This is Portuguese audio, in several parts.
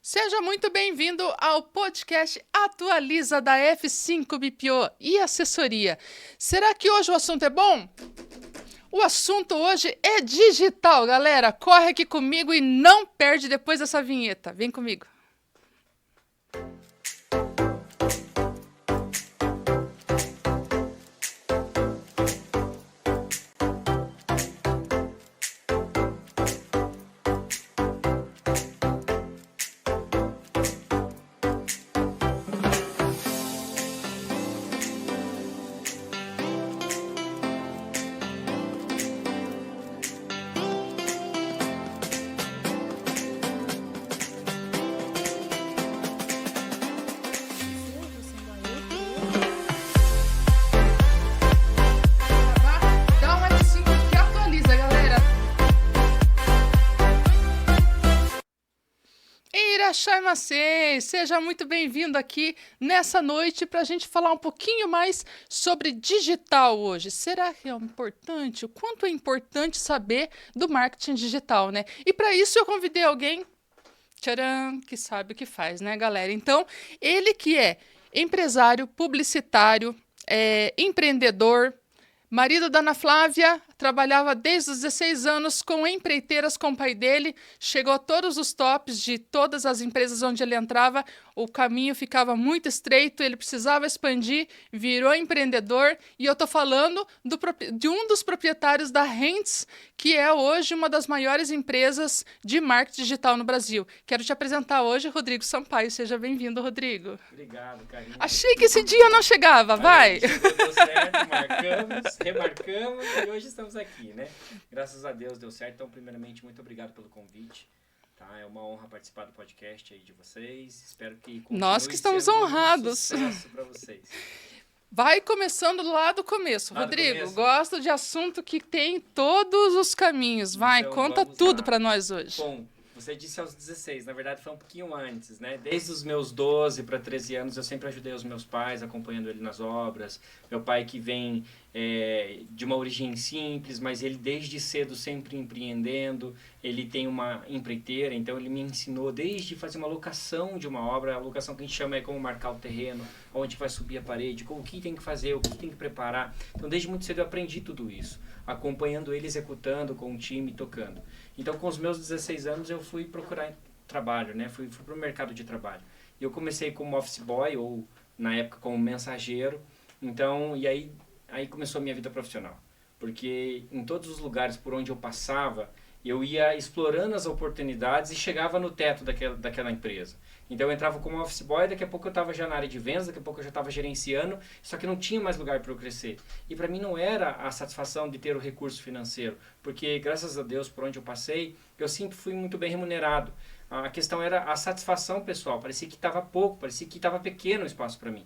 Seja muito bem-vindo ao podcast Atualiza da F5 BPO e assessoria. Será que hoje o assunto é bom? O assunto hoje é digital, galera. Corre aqui comigo e não perde depois dessa vinheta. Vem comigo. Dá um F5 que atualiza, galera. Irachai-masen, seja muito bem-vindo aqui nessa noite para a gente falar um pouquinho mais sobre digital hoje. Será que é importante? O quanto é importante saber do marketing digital, né? E para isso eu convidei alguém, tcharam, que sabe o que faz, né, galera? Então, ele que é empresário, publicitário, empreendedor, marido da Ana Flávia, trabalhava desde os 16 anos com empreiteiras com o pai dele, chegou a todos os tops de todas as empresas onde ele entrava, o caminho ficava muito estreito, ele precisava expandir, virou empreendedor, e eu estou falando de um dos proprietários da Rents, que é hoje uma das maiores empresas de marketing digital no Brasil. Quero te apresentar hoje Rodrigo Sampaio, seja bem-vindo, Rodrigo. Obrigado, Karina. Achei que esse dia não chegava, vai! Deu certo, marcamos, remarcamos e hoje estamos aqui, né? Graças a Deus deu certo. Então, primeiramente, muito obrigado pelo convite. Tá? É uma honra participar do podcast aí de vocês. Espero que continue Nós que estamos sendo honrados. Um sucesso para vocês. Vai começando lá do começo. Lá do Rodrigo, começo? gosto de assunto que tem todos os caminhos. Vai, Então, conta vamos tudo lá. para nós hoje. Bom, você disse aos 16, na verdade foi um pouquinho antes, né? Desde os meus 12 para 13 anos eu sempre ajudei os meus pais, acompanhando ele nas obras. Meu pai que vem de uma origem simples, mas ele desde cedo sempre empreendendo. Ele tem uma empreiteira, então ele me ensinou desde fazer uma locação de uma obra. A locação que a gente chama é como marcar o terreno, onde vai subir a parede, o que tem que fazer, o que tem que preparar. Então desde muito cedo eu aprendi tudo isso, acompanhando ele, executando com o time, tocando. Então, com os meus 16 anos, eu fui procurar trabalho, né? Fui para o mercado de trabalho. E eu comecei como office boy, ou na época como mensageiro. Então, e aí começou a minha vida profissional. Porque em todos os lugares por onde eu passava, eu ia explorando as oportunidades e chegava no teto daquela empresa. Então eu entrava como office boy, daqui a pouco eu estava já na área de vendas, daqui a pouco eu já estava gerenciando, só que não tinha mais lugar para eu crescer. E para mim não era a satisfação de ter o recurso financeiro, porque graças a Deus por onde eu passei, eu sempre fui muito bem remunerado. A questão era a satisfação pessoal, parecia que estava pouco, parecia que estava pequeno o espaço para mim,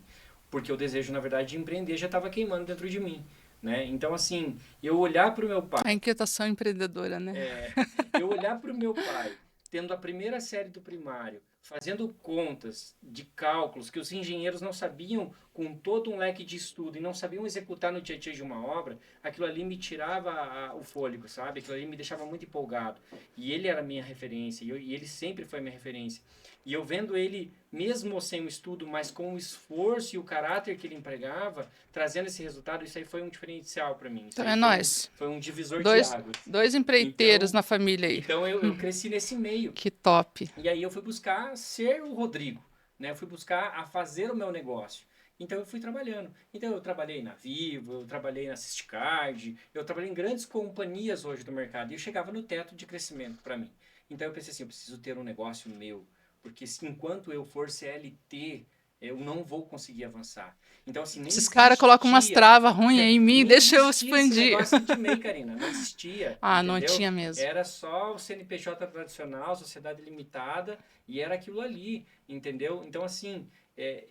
porque o desejo na verdade de empreender já estava queimando dentro de mim. Né? Então, assim, eu olhar para o meu pai... A inquietação empreendedora, né? Eu olhar para o meu pai, tendo a primeira série do primário, fazendo contas de cálculos que os engenheiros não sabiam com todo um leque de estudo e não sabiam executar no dia a dia de uma obra, aquilo ali me tirava o fôlego, sabe? Aquilo ali me deixava muito empolgado. E ele era a minha referência, e ele sempre foi a minha referência. E eu vendo ele, mesmo sem o estudo, mas com o esforço e o caráter que ele empregava, trazendo esse resultado, isso aí foi um diferencial para mim. Então é nós. Foi um divisor Dois, de águas. dois empreiteiros Então, na família aí. Então eu cresci nesse meio. Que top. E aí eu fui buscar ser o Rodrigo, né? Eu fui buscar a fazer o meu negócio. Então eu fui trabalhando. Então eu trabalhei na Vivo, eu trabalhei na Assistcard, eu trabalhei em grandes companhias hoje do mercado. E eu chegava no teto de crescimento para mim. Então eu pensei assim, eu preciso ter um negócio meu. Porque enquanto eu for CLT, eu não vou conseguir avançar. Então, assim, nem Esses caras colocam umas travas ruins aí em mim, deixa eu expandir. Esse negócio de MEI, Karina, não existia. Ah, entendeu? não tinha mesmo. Era só o CNPJ tradicional, sociedade limitada, e era aquilo ali, entendeu? Então, assim,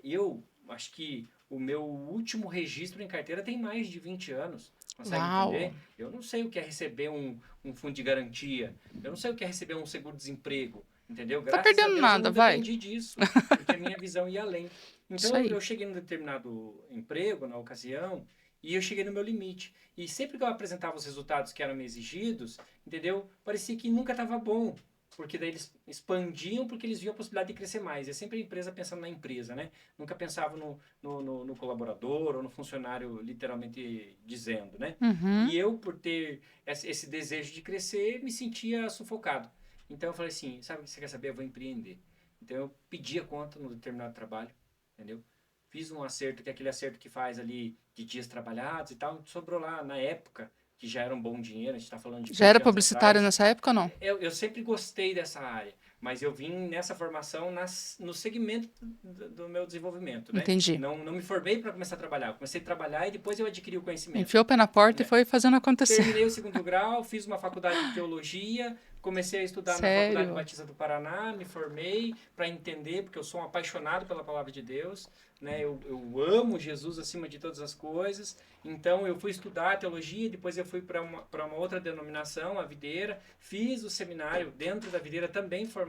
eu acho que o meu último registro em carteira tem mais de 20 anos. Consegue entender? Eu não sei o que é receber um fundo de garantia. Eu não sei o que é receber um seguro-desemprego. Entendeu? Tá perdendo nada, vai. Eu não dependi disso, porque a minha visão ia além. Então, eu cheguei num determinado emprego, na ocasião, e eu cheguei no meu limite. E sempre que eu apresentava os resultados que eram me exigidos, entendeu? Parecia que nunca estava bom. porque daí eles expandiam porque eles viam a possibilidade de crescer mais. É sempre a empresa pensando na empresa, né? Nunca pensava no colaborador ou no funcionário, literalmente dizendo, né? Uhum. E eu, por ter esse desejo de crescer, me sentia sufocado. Então eu falei assim, sabe o que você quer saber? Eu vou empreender. Então eu pedi a conta no determinado trabalho, entendeu? Fiz um acerto, que é aquele acerto que faz ali de dias trabalhados e tal, sobrou lá na época, que já era um bom dinheiro, a gente está falando de Já era 20 anos publicitário atrás. nessa época ou não? Eu sempre gostei dessa área, mas eu vim nessa formação no segmento do meu desenvolvimento, né? Entendi. Não me formei para começar a trabalhar, eu comecei a trabalhar e depois eu adquiri o conhecimento, Enfiou o pé na porta e né? foi fazendo acontecer. Terminei o segundo grau, fiz uma faculdade de teologia, comecei a estudar na Faculdade Sério? Batista do Paraná, me formei para entender, porque eu sou um apaixonado pela palavra de Deus, né? Eu amo Jesus acima de todas as coisas, então eu fui estudar teologia, depois eu fui para uma outra denominação, a Videira, fiz o seminário dentro da Videira também Que com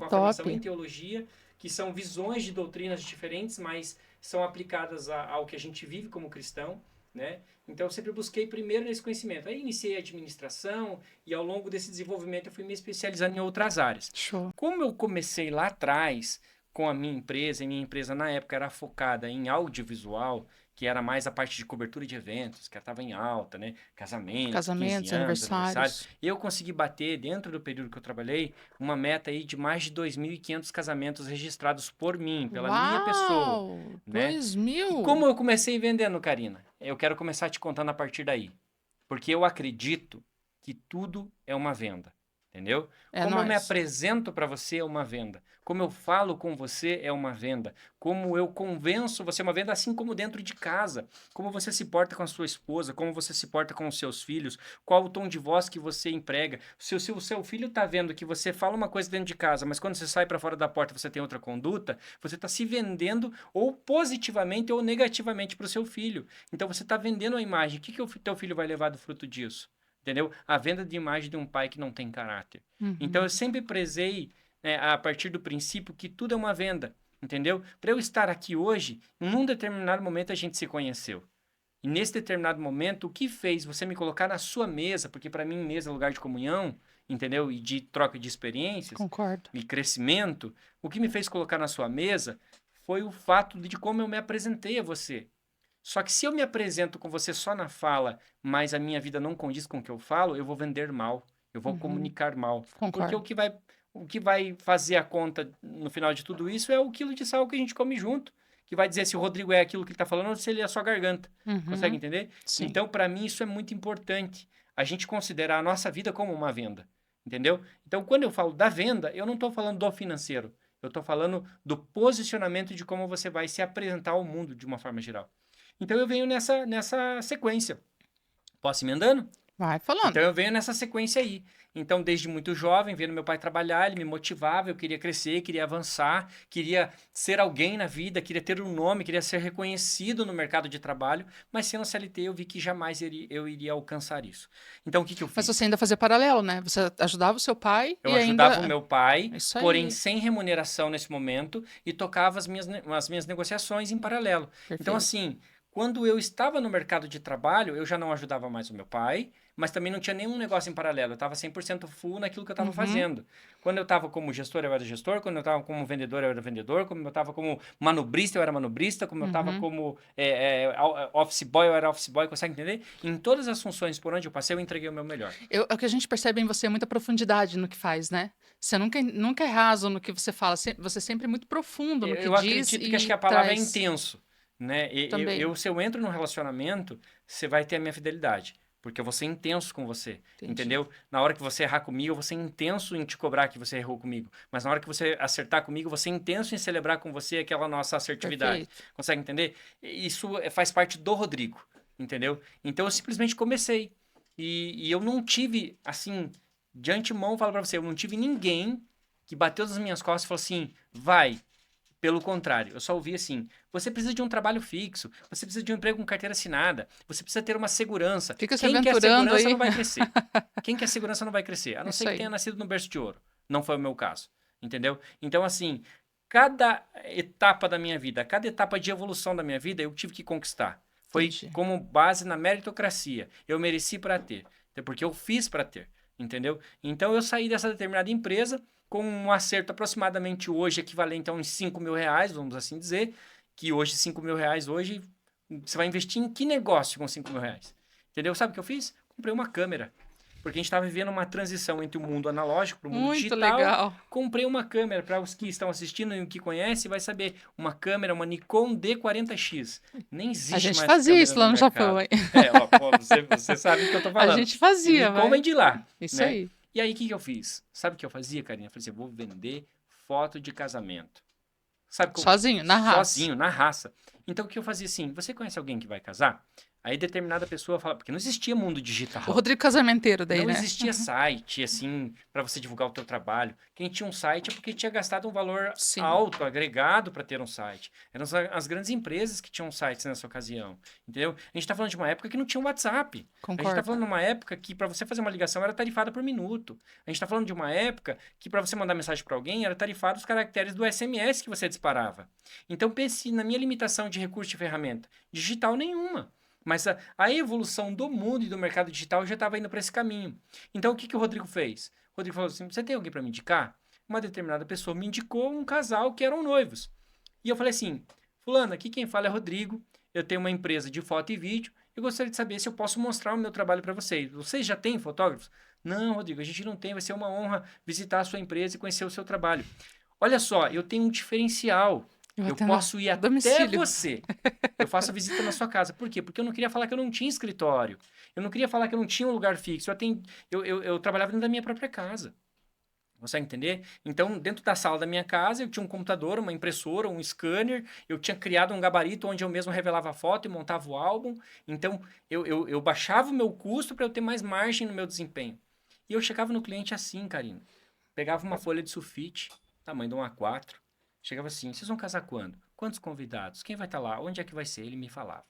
a formação top. em teologia, que são visões de doutrinas diferentes, mas são aplicadas ao que a gente vive como cristão, né? Então eu sempre busquei primeiro nesse conhecimento. Aí iniciei a administração e ao longo desse desenvolvimento eu fui me especializando em outras áreas. Show. Como eu comecei lá atrás com a minha empresa, e minha empresa na época era focada em audiovisual, que era mais a parte de cobertura de eventos, que estava em alta, né? Casamentos, 15 Casamentos, anos, aniversário. aniversários. Eu consegui bater, dentro do período que eu trabalhei, uma meta aí de mais de 2.500 casamentos registrados por mim, pela minha pessoa, Uau! né? Dois E mil? como eu comecei vendendo, Karina? Eu quero começar te contando a partir daí. Porque eu acredito que tudo é uma venda. Entendeu? É Como eu me nóis. apresento para você é uma venda. Como eu falo com você é uma venda. Como eu convenço você é uma venda, assim como dentro de casa. Como você se porta com a sua esposa, como você se porta com os seus filhos, qual o tom de voz que você emprega. Se o seu filho está vendo que você fala uma coisa dentro de casa, mas quando você sai para fora da porta você tem outra conduta, você está se vendendo ou positivamente ou negativamente para o seu filho. Então você está vendendo a imagem. O que o teu filho vai levar do fruto disso? Entendeu? A venda de imagem de um pai que não tem caráter. Então eu Uhum. sempre prezei, né, a partir do princípio que tudo é uma venda. Entendeu? Para eu estar aqui hoje, num determinado momento a gente se conheceu. E nesse determinado momento, o que fez você me colocar na sua mesa, porque para mim mesa é lugar de comunhão, entendeu? E de troca de experiências Concordo. e crescimento, o que me fez colocar na sua mesa foi o fato de como eu me apresentei a você. Só que se eu me apresento com você só na fala, mas a minha vida não condiz com o que eu falo, eu vou vender mal, eu vou Uhum. comunicar mal. Porque Concordo. o que vai fazer a conta no final de tudo isso é o quilo de sal que a gente come junto, que vai dizer se o Rodrigo é aquilo que ele está falando ou se ele é só garganta. Consegue Uhum. entender? Sim. Então, para mim, isso é muito importante. A gente considerar a nossa vida como uma venda. Entendeu? Então, quando eu falo da venda, eu não estou falando do financeiro. Eu estou falando do posicionamento de como você vai se apresentar ao mundo de uma forma geral. Então eu venho nessa sequência. Posso ir emendando? Vai falando. Então eu venho nessa sequência aí. Então, desde muito jovem, vendo meu pai trabalhar, ele me motivava, eu queria crescer, queria avançar, queria ser alguém na vida, queria ter um nome, queria ser reconhecido no mercado de trabalho, mas sendo CLT eu vi que jamais eu iria alcançar isso. Então, o que eu Mas fiz? você ainda fazia paralelo, né? Você ajudava o seu pai Eu e ajudava o ainda. meu pai, Isso porém aí. sem remuneração nesse momento, e tocava as minhas negociações em paralelo. Então, Perfeito. assim, quando eu estava no mercado de trabalho, eu já não ajudava mais o meu pai, mas também não tinha nenhum negócio em paralelo. Eu estava 100% full naquilo que eu estava Uhum. fazendo. Quando eu estava como gestor, eu era gestor. Quando eu estava como vendedor, eu era vendedor. Quando eu estava como manobrista, eu era manobrista. Como eu estava Uhum. como office boy, eu era office boy. Consegue entender? Em todas as funções por onde eu passei, eu entreguei o meu melhor. O que a gente percebe em você é muita profundidade no que faz, né? Você nunca é raso no que você fala. Você sempre é muito profundo no que Eu diz acredito que acho que e a palavra é traz intenso, né? também. Se eu entro num relacionamento, você vai ter a minha fidelidade, porque eu vou ser intenso com você, Entendi. entendeu? Na hora que você errar comigo, eu vou ser intenso em te cobrar que você errou comigo, mas na hora que você acertar comigo, eu vou ser intenso em celebrar com você aquela nossa assertividade. Perfeito. Consegue entender? Isso faz parte do Rodrigo, entendeu? Então eu simplesmente comecei e eu não tive, assim, de antemão, eu falo pra você, eu não tive ninguém que bateu nas minhas costas e falou assim, vai. Pelo contrário, eu só ouvi assim: você precisa de um trabalho fixo, você precisa de um emprego com carteira assinada, você precisa ter uma segurança. Fica se Quem quer aventurando segurança não aí. vai crescer. Quem quer segurança não vai crescer, a não ser Isso que tenha aí. nascido no berço de ouro. Não foi o meu caso, entendeu? Então, assim, cada etapa da minha vida, cada etapa de evolução da minha vida, eu tive que conquistar. Foi Entendi. como base na meritocracia. Eu mereci para ter, até porque eu fiz para ter. entendeu? Então eu saí dessa determinada empresa com um acerto aproximadamente hoje equivalente a uns R$ 5.000, vamos assim dizer, que hoje R$ 5.000, hoje você vai investir em que negócio com R$ 5.000? Entendeu? Sabe o que eu fiz? Comprei uma câmera. Porque a gente estava vivendo uma transição entre o mundo analógico para o mundo Muito digital. legal. Comprei uma câmera, para os que estão assistindo e que conhecem, vai saber, uma câmera, uma Nikon D40X. Nem existe A gente mais fazia câmera isso no lá no mercado. Japão, hein? Ó, pô, você sabe do que eu tô A falando. gente fazia, Nikon vem de lá, Isso né? aí. E aí, o que eu fiz? Sabe o que eu fazia, Karina? Eu falei assim, eu vou vender foto de casamento. Sabe como? Sozinho, na raça. Sozinho, na raça. Então, o que eu fazia assim? Você conhece alguém que vai casar? Aí, determinada pessoa fala... Porque não existia mundo digital. O Rodrigo Casamenteiro daí, Não né? existia site, assim, para você divulgar o teu trabalho. Quem tinha um site é porque tinha gastado um valor Sim. alto, agregado para ter um site. Eram as grandes empresas que tinham sites nessa ocasião, entendeu? A gente está falando de uma época que não tinha WhatsApp. A gente está Concordo. falando de uma época que para você fazer uma ligação era tarifada por minuto. A gente está falando de uma época que para você mandar mensagem para alguém era tarifado os caracteres do SMS que você disparava. Então pense na minha limitação de recurso de ferramenta. Digital nenhuma. Mas a evolução do mundo e do mercado digital já estava indo para esse caminho. Então, o que o Rodrigo fez? O Rodrigo falou assim, você tem alguém para me indicar? Uma determinada pessoa me indicou um casal que eram noivos. E eu falei assim, fulano, aqui quem fala é Rodrigo, eu tenho uma empresa de foto e vídeo, eu gostaria de saber se eu posso mostrar o meu trabalho para vocês. Vocês já têm fotógrafos? Não, Rodrigo, a gente não tem, vai ser uma honra visitar a sua empresa e conhecer o seu trabalho. Olha só, eu tenho um diferencial. Eu posso ir até domicílio. você. Eu faço a visita na sua casa. Por quê? Porque eu não queria falar que eu não tinha escritório. Eu não queria falar que eu não tinha um lugar fixo. Eu trabalhava dentro da minha própria casa. Consegue entender? Então, dentro da sala da minha casa, eu tinha um computador, uma impressora, um scanner. Eu tinha criado um gabarito onde eu mesmo revelava a foto e montava o álbum. Então, eu baixava o meu custo para eu ter mais margem no meu desempenho. E eu chegava no cliente assim, Karina. Pegava uma folha de sulfite, tamanho de um A4. Chegava assim, vocês vão casar quando? Quantos convidados? Quem vai estar lá? Onde é que vai ser? Ele me falava.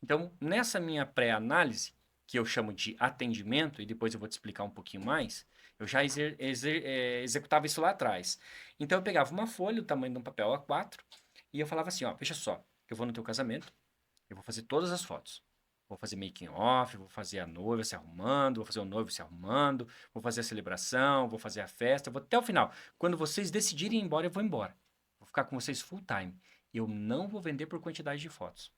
Então, nessa minha pré-análise, que eu chamo de atendimento, e depois eu vou te explicar um pouquinho mais, eu já executava isso lá atrás. Então, eu pegava uma folha, o tamanho de um papel A4, e eu falava assim, ó, veja só, eu vou no teu casamento, eu vou fazer todas as fotos. Vou fazer making off, vou fazer a noiva se arrumando, vou fazer o noivo se arrumando, vou fazer a celebração, vou fazer a festa, vou até o final. Quando vocês decidirem ir embora, eu vou embora. Vou ficar com vocês full time. Eu não vou vender por quantidade de fotos.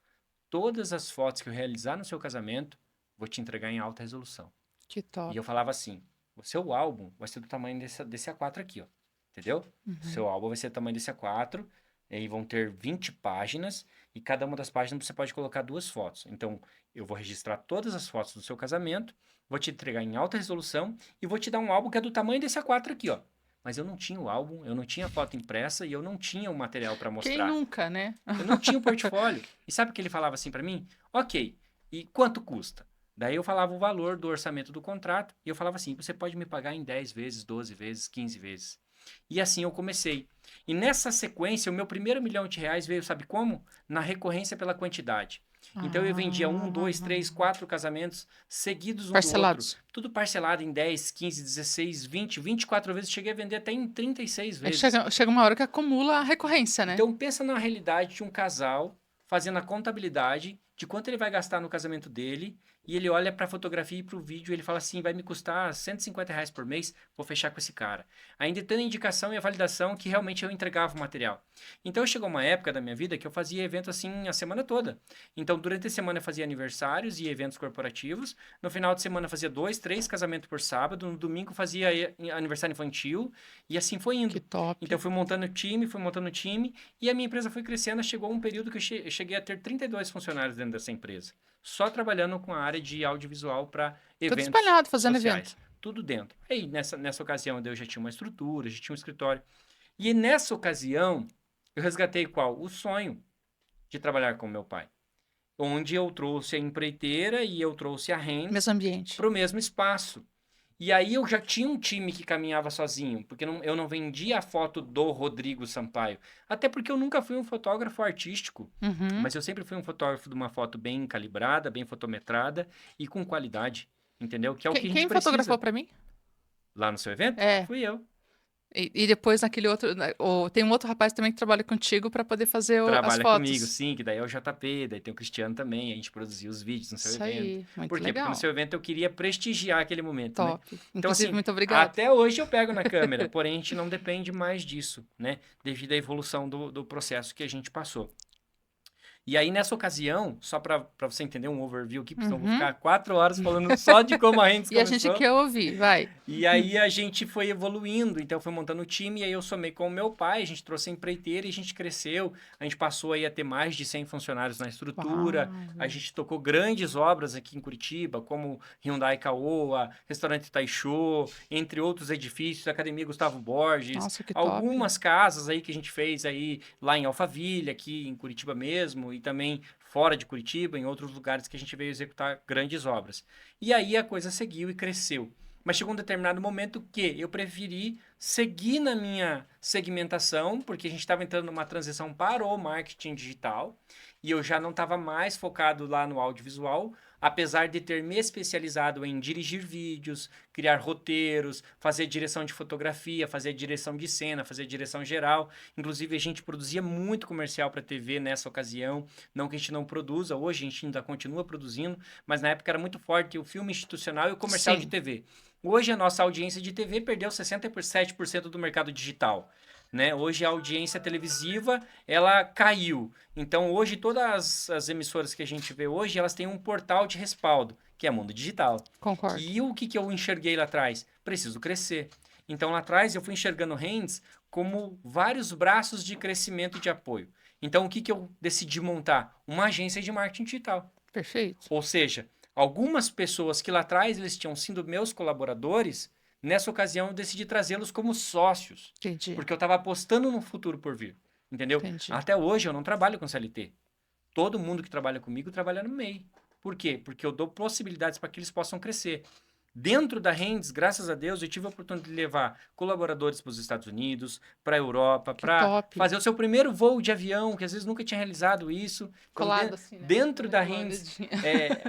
Todas as fotos que eu realizar no seu casamento, vou te entregar em alta resolução. Que top. E eu falava assim, o seu álbum vai ser do tamanho desse A4 aqui, ó. Entendeu? Uhum. O seu álbum vai ser do tamanho desse A4, e vão ter 20 páginas, e cada uma das páginas você pode colocar 2 fotos. Então, eu vou registrar todas as fotos do seu casamento, vou te entregar em alta resolução, e vou te dar um álbum que é do tamanho desse A4 aqui, ó. Mas eu não tinha o álbum, eu não tinha foto impressa e eu não tinha o material para mostrar. Quem nunca, né? Eu não tinha o portfólio. E sabe o que ele falava assim para mim? Ok, e quanto custa? Daí eu falava o valor do orçamento do contrato e eu falava assim, você pode me pagar em 10 vezes, 12 vezes, 15 vezes. E assim eu comecei. E nessa sequência, o meu primeiro R$ 1.000.000 veio, sabe como? Na recorrência pela quantidade. Então eu vendia 1, 2, 3, 4 casamentos seguidos um Parcelados. do outro. Tudo parcelado em 10, 15, 16, 20, 24 vezes. Cheguei a vender até em 36 Aí vezes. chega uma hora que acumula a recorrência, né? Então pensa na realidade de um casal fazendo a contabilidade de quanto ele vai gastar no casamento dele, e ele olha para a fotografia e para o vídeo e ele fala assim, vai me custar R$ 150 por mês, vou fechar com esse cara. Ainda tendo a indicação e a validação que realmente eu entregava o material. Então chegou uma época da minha vida que eu fazia evento assim a semana toda. Então durante a semana eu fazia aniversários e eventos corporativos, no final de semana eu fazia 2, 3 casamentos por sábado, no domingo eu fazia aniversário infantil, e assim foi indo. Que top. Então, fui montando time, e a minha empresa foi crescendo. Chegou um período que eu cheguei a ter 32 funcionários dentro dessa empresa. Só trabalhando com a área de audiovisual para eventos Tudo espalhado, fazendo sociais. evento. Tudo dentro. Aí, nessa ocasião, eu já tinha uma estrutura, já tinha um escritório. E nessa ocasião, eu resgatei qual? O sonho de trabalhar com meu pai. Onde eu trouxe a empreiteira e eu trouxe a Rennes Mesmo ambiente. para o mesmo espaço. E aí eu já tinha um time que caminhava sozinho, porque eu não vendia a foto do Rodrigo Sampaio. Até porque eu nunca fui um fotógrafo artístico, Uhum. mas eu sempre fui um fotógrafo de uma foto bem calibrada, bem fotometrada e com qualidade, entendeu? Que é o que a gente Quem precisa. fotografou pra mim? Lá no seu evento? É. Fui eu. E depois naquele outro, tem um outro rapaz também que trabalha contigo para poder fazer as Trabalha comigo, fotos. sim, que daí é o JP, daí tem o Cristiano também, a gente produzia os vídeos no seu Isso evento. aí, muito Por quê? Porque no legal. seu evento eu queria prestigiar aquele momento, né? Top. Então, Inclusive, assim, muito obrigado. até hoje eu pego na câmera, porém a gente não depende mais disso, né? Devido à evolução do processo que a gente passou. E aí, nessa ocasião, só para você entender um overview aqui, porque senão eu vou Uhum. ficar 4 horas falando só de como a Rendes E a gente começou. quer ouvir, vai. E aí a gente foi evoluindo, então foi montando o time, e aí eu somei com o meu pai, a gente trouxe a empreiteira e a gente cresceu, a gente passou aí a ter mais de 100 funcionários na estrutura, a Uau. gente tocou grandes obras aqui em Curitiba, como Hyundai Caoa, Restaurante Taisho, entre outros edifícios, Academia Gustavo Borges, Nossa, que top. algumas casas aí que a gente fez aí lá em Alphaville, aqui em Curitiba mesmo, e também fora de Curitiba, em outros lugares que a gente veio executar grandes obras. E aí a coisa seguiu e cresceu. Mas chegou um determinado momento que eu preferi seguir na minha segmentação, porque a gente estava entrando numa transição para o marketing digital, e eu já não estava mais focado lá no audiovisual, apesar de ter me especializado em dirigir vídeos, criar roteiros, fazer direção de fotografia, fazer direção de cena, fazer direção geral. Inclusive, a gente produzia muito comercial para TV nessa ocasião. Não que a gente não produza, hoje a gente ainda continua produzindo, mas na época era muito forte o filme institucional e o comercial de Sim, TV. Hoje a nossa audiência de TV perdeu 67% do mercado digital. Né? Hoje a audiência televisiva ela caiu. Então hoje todas as emissoras que a gente vê hoje elas têm um portal de respaldo, que é Mundo Digital. concordo. E o que eu enxerguei lá atrás? Preciso crescer. Então lá atrás eu fui enxergando o Hands como vários braços de crescimento e de apoio. Então o que eu decidi montar? Uma agência de marketing digital. Perfeito. Ou seja, algumas pessoas que lá atrás eles tinham sido meus colaboradores, nessa ocasião eu decidi trazê-los como sócios, Entendi, porque eu estava apostando no futuro por vir, entendeu? entendi. Até hoje eu não trabalho com CLT. Todo mundo que trabalha comigo trabalha no MEI. Por quê? Porque eu dou possibilidades para que eles possam crescer. Dentro da Rendes, graças a Deus, eu tive a oportunidade de levar colaboradores para os Estados Unidos, para a Europa, Que para top. fazer o seu primeiro voo de avião, que às vezes nunca tinha realizado isso. Então, Colado assim, né? dentro da Dando uma Rendes, olhadinha.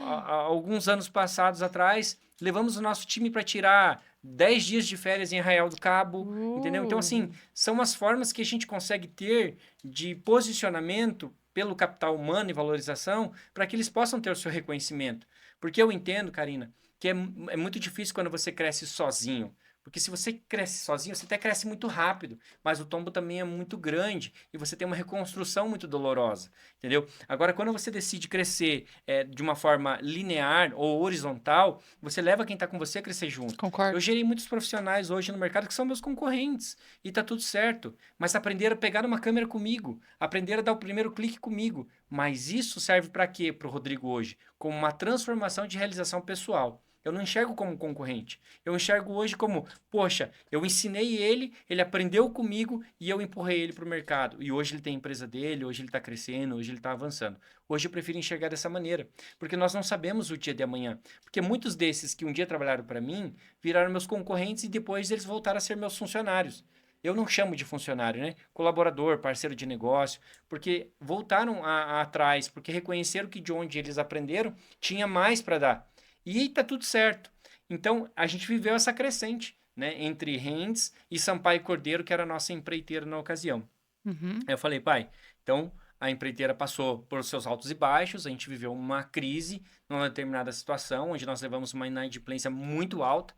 há alguns anos passados atrás, levamos o nosso time para tirar 10 dias de férias em Arraial do Cabo, entendeu? Então, assim, Uh, são as formas que a gente consegue ter de posicionamento pelo capital humano e valorização para que eles possam ter o seu reconhecimento. Porque eu entendo, Karina, que é muito difícil quando você cresce sozinho. Porque se você cresce sozinho, você até cresce muito rápido, mas o tombo também é muito grande e você tem uma reconstrução muito dolorosa, entendeu? Agora, quando você decide crescer de uma forma linear ou horizontal, você leva quem está com você a crescer junto. Eu concordo. gerei muitos profissionais hoje no mercado que são meus concorrentes e tá tudo certo, mas aprenderam a pegar uma câmera comigo, aprenderam a dar o primeiro clique comigo. Mas isso serve para quê para o Rodrigo hoje? Como uma transformação de realização pessoal. Eu não enxergo como concorrente. Eu enxergo hoje como, poxa, eu ensinei ele, ele aprendeu comigo e eu empurrei ele para o mercado. E hoje ele tem a empresa dele, hoje ele está crescendo, hoje ele está avançando. Hoje eu prefiro enxergar dessa maneira, porque nós não sabemos o dia de amanhã. Porque muitos desses que um dia trabalharam para mim viraram meus concorrentes e depois eles voltaram a ser meus funcionários. Eu não chamo de funcionário, né? Colaborador, parceiro de negócio, porque voltaram atrás, porque reconheceram que de onde eles aprenderam tinha mais para dar. E tá tudo certo. Então, a gente viveu essa crescente, né? Entre Rendes e Sampaio Cordeiro, que era a nossa empreiteira na ocasião. Uhum. Aí eu falei, pai, então a empreiteira passou por seus altos e baixos, a gente viveu uma crise numa determinada situação, onde nós levamos uma inadimplência muito alta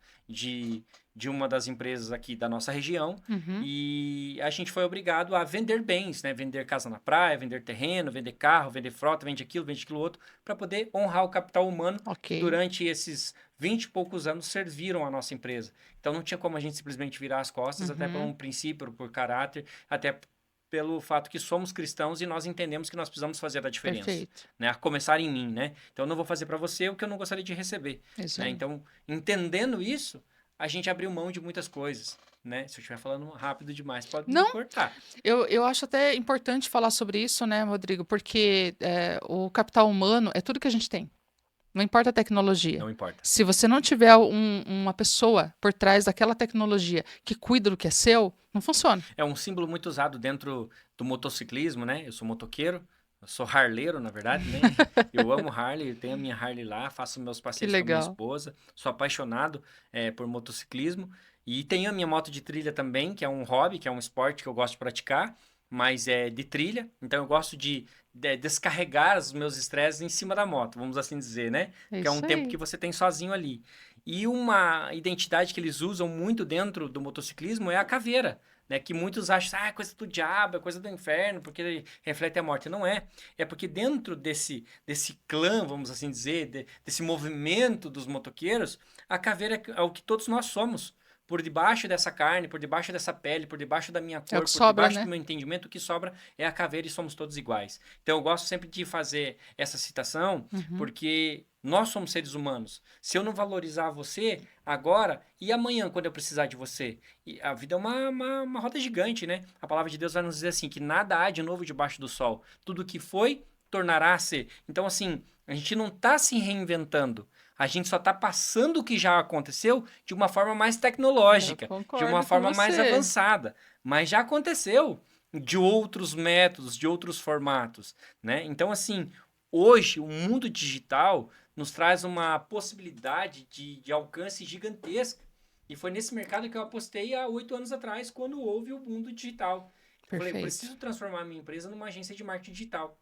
de uma das empresas aqui da nossa região, Uhum. e a gente foi obrigado a vender bens, né? Vender casa na praia, vender terreno, vender carro, vender frota, vende aquilo outro, para poder honrar o capital humano que Ok. durante esses 20 e poucos anos serviram a nossa empresa. Então não tinha como a gente simplesmente virar as costas, até por Uhum. um princípio, por caráter, até pelo fato que somos cristãos e nós entendemos que nós precisamos fazer a diferença, Perfeito. né? A começar em mim, né? Então eu não vou fazer para você o que eu não gostaria de receber, Isso né? aí. Então, entendendo isso, a gente abriu mão de muitas coisas, né? Se eu estiver falando rápido demais, pode me Não, cortar. eu acho até importante falar sobre isso, né, Rodrigo? Porque o capital humano é tudo que a gente tem. Não importa a tecnologia. Não importa. Se você não tiver uma pessoa por trás daquela tecnologia que cuida do que é seu, não funciona. É um símbolo muito usado dentro do motociclismo, né? Eu sou motoqueiro, Eu sou harleiro, na verdade, né? Eu amo Harley, eu tenho a minha Harley lá, faço meus Que passeios com a minha legal. esposa, sou apaixonado por motociclismo e tenho a minha moto de trilha também, que é um hobby, que é um esporte que eu gosto de praticar, mas é de trilha, então eu gosto de descarregar os meus estresses em cima da moto, vamos assim dizer, né? É Que é um isso tempo que aí. você tem sozinho ali. E uma identidade que eles usam muito dentro do motociclismo é a caveira. Né, que muitos acham, é coisa do diabo, é coisa do inferno, porque ele reflete a morte. Não é. É porque dentro desse clã, vamos assim dizer, desse movimento dos motoqueiros, a caveira é o que todos nós somos. Por debaixo dessa carne, por debaixo dessa pele, por debaixo da minha É o cor, que por sobra, debaixo do né? meu entendimento, o que sobra é a caveira e somos todos iguais. Então eu gosto sempre de fazer essa citação, Uhum. porque nós somos seres humanos. Se eu não valorizar você agora e amanhã, quando eu precisar de você, e a vida é uma roda gigante, né? A palavra de Deus vai nos dizer assim, que nada há de novo debaixo do sol. Tudo que foi, tornará a ser. Então, assim, a gente não está se reinventando. A gente só está passando o que já aconteceu de uma forma mais Eu tecnológica, de uma concordo com forma mais você. avançada. Mas já aconteceu de outros métodos, de outros formatos, né? Então, assim, hoje o mundo digital nos traz uma possibilidade de alcance gigantesca. E foi nesse mercado que eu apostei há 8 anos atrás, quando houve o mundo digital. Eu falei, eu Perfeito. preciso transformar a minha empresa numa agência de marketing digital.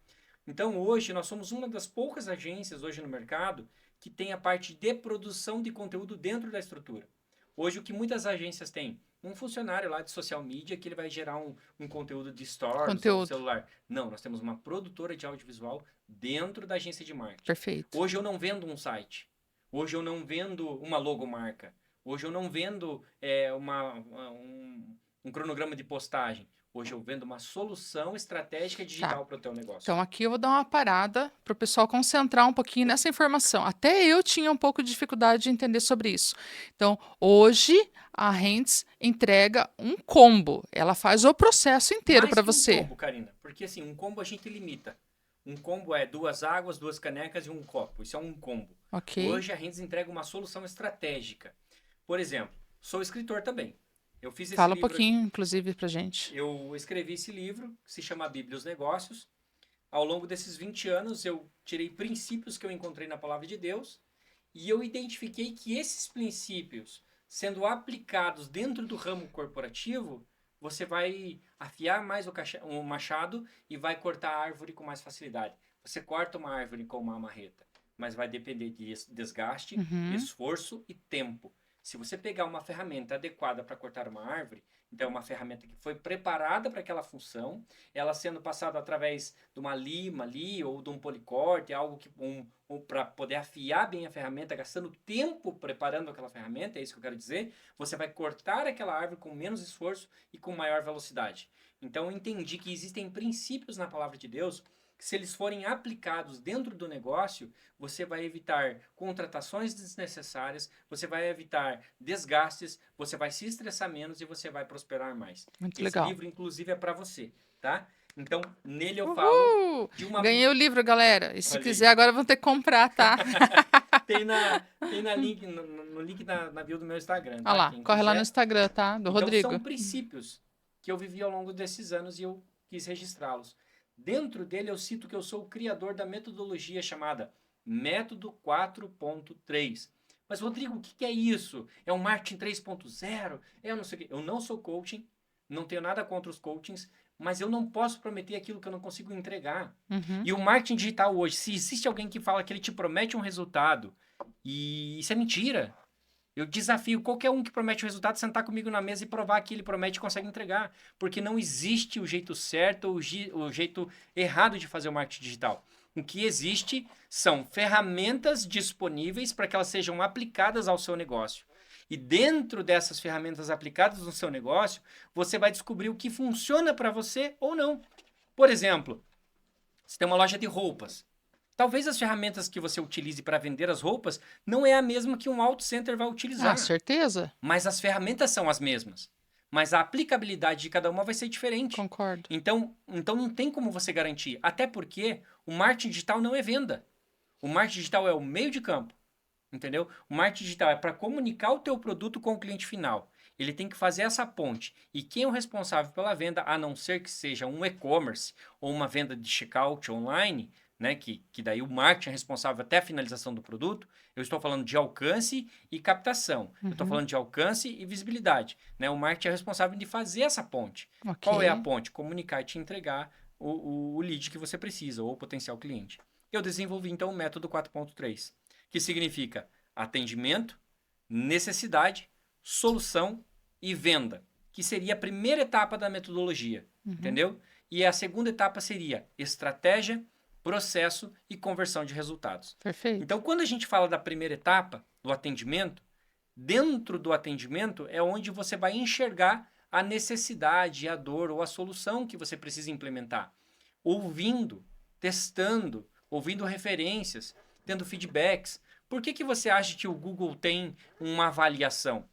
Então, hoje, nós somos uma das poucas agências hoje no mercado que tem a parte de produção de conteúdo dentro da estrutura. Hoje, o que muitas agências têm? Um funcionário lá de social media que ele vai gerar um conteúdo de stories ou Conteúdo. celular. Não, nós temos uma produtora de audiovisual dentro da agência de marketing. Perfeito. Hoje eu não vendo um site. Hoje eu não vendo uma logomarca. Hoje eu não vendo um cronograma de postagem. Hoje eu vendo uma solução estratégica Tá. digital para o teu negócio. Então aqui eu vou dar uma parada para o pessoal concentrar um pouquinho nessa informação. Até eu tinha um pouco de dificuldade de entender sobre isso. Então, hoje a Heinz entrega um combo. Ela faz o processo inteiro Mais para que um você. combo, Karina. Porque assim, um combo a gente limita. Um combo é 2 águas, 2 canecas e um copo. Isso é um combo. Ok? Hoje a Rendes entrega uma solução estratégica. Por exemplo, sou escritor também. Eu fiz esse Fala um livro pouquinho, aqui. inclusive, para gente. Eu escrevi esse livro, que se chama A Bíblia e os Negócios. Ao longo desses 20 anos, eu tirei princípios que eu encontrei na palavra de Deus e eu identifiquei que esses princípios, sendo aplicados dentro do ramo corporativo, você vai afiar mais o machado e vai cortar a árvore com mais facilidade. Você corta uma árvore com uma marreta, mas vai depender de desgaste, Uhum. esforço e tempo. Se você pegar uma ferramenta adequada para cortar uma árvore, então é uma ferramenta que foi preparada para aquela função, ela sendo passada através de uma lima ali ou de um policorte, algo que para poder afiar bem a ferramenta, gastando tempo preparando aquela ferramenta, é isso que eu quero dizer, você vai cortar aquela árvore com menos esforço e com maior velocidade. Então eu entendi que existem princípios na palavra de Deus que, se eles forem aplicados dentro do negócio, você vai evitar contratações desnecessárias, você vai evitar desgastes, você vai se estressar menos e você vai prosperar mais. Muito Esse legal. livro, inclusive, é para você, tá? Então, nele eu falo Uhul! de uma. Ganhei o livro, galera. E se Olha quiser, aí. agora vão ter que comprar, tá? Tem link, no link na bio do meu Instagram, Olha tá? lá, Quem corre lá no quiser. Instagram, tá? Do Então, são Rodrigo. princípios que eu vivi ao longo desses anos e eu quis registrá-los. Dentro dele, eu cito que eu sou o criador da metodologia chamada Método 4.3. Mas, Rodrigo, o que é isso? É um marketing 3.0? Eu não sei o quê. Eu não sou coaching, não tenho nada contra os coachings, mas eu não posso prometer aquilo que eu não consigo entregar. Uhum. E o marketing digital hoje, se existe alguém que fala que ele te promete um resultado, e isso é mentira. Eu desafio qualquer um que promete o resultado sentar comigo na mesa e provar que ele promete e consegue entregar. Porque não existe o jeito certo ou o jeito errado de fazer o marketing digital. O que existe são ferramentas disponíveis para que elas sejam aplicadas ao seu negócio. E dentro dessas ferramentas aplicadas no seu negócio, você vai descobrir o que funciona para você ou não. Por exemplo, você tem uma loja de roupas. Talvez as ferramentas que você utilize para vender as roupas não é a mesma que um auto center vai Ah, utilizar, certeza? mas as ferramentas são as mesmas. Mas a aplicabilidade de cada uma vai ser diferente. Concordo. Então não tem como você garantir, até porque o marketing digital não é venda. O marketing digital é o meio de campo, entendeu? O marketing digital é para comunicar o teu produto com o cliente final. ele tem que fazer essa ponte. E quem é o responsável pela venda, a não ser que seja um e-commerce ou uma venda de checkout online, né, que daí o marketing é responsável até a finalização do produto, eu estou falando de alcance e captação. Eu estou falando de alcance e visibilidade. Né? O marketing é responsável de fazer essa ponte. Ok. Qual é a ponte? Comunicar e te entregar o lead que você precisa, ou o potencial cliente. Eu desenvolvi, então, o método 4.3, que significa atendimento, necessidade, solução e venda, que seria a primeira etapa da metodologia, entendeu? E a segunda etapa seria estratégia, processo e conversão de resultados. Perfeito. Então, quando a gente fala da primeira etapa, do atendimento, dentro do atendimento é onde você vai enxergar a necessidade, a dor ou a solução que você precisa implementar. Ouvindo, testando, ouvindo referências, tendo feedbacks. Por que você acha que o Google tem uma avaliação?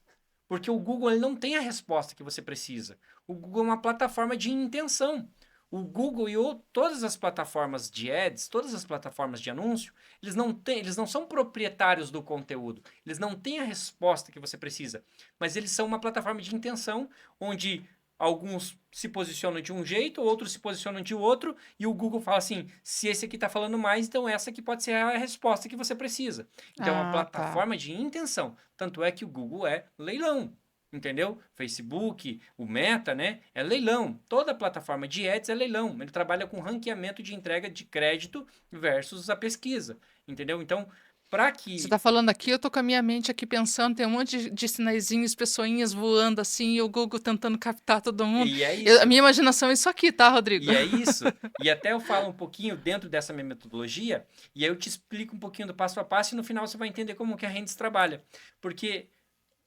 Porque o Google ele não tem a resposta que você precisa. O Google é uma plataforma de intenção. O Google e todas as plataformas de ads, todas as plataformas de anúncio, eles não são proprietários do conteúdo. Eles não têm a resposta que você precisa. Mas eles são uma plataforma de intenção onde alguns se posicionam de um jeito, outros se posicionam de outro, e o Google fala assim, se esse aqui está falando mais, então essa aqui pode ser a resposta que você precisa. Então, é uma plataforma de intenção. Tanto é que o Google é leilão. Entendeu? Facebook, o Meta, né? É leilão. Toda plataforma de ads é leilão. Ele trabalha com ranqueamento de entrega de crédito versus a pesquisa. Entendeu? Então, para que... Você tá falando aqui, eu tô com a minha mente aqui pensando, tem um monte de sinaizinhos, pessoinhas voando assim, e o Google tentando captar todo mundo. E é isso. A minha imaginação é isso aqui, tá, Rodrigo? E é isso. E até eu falo um pouquinho dentro dessa minha metodologia, e aí eu te explico um pouquinho do passo a passo, e no final você vai entender como que a Rendes trabalha. Porque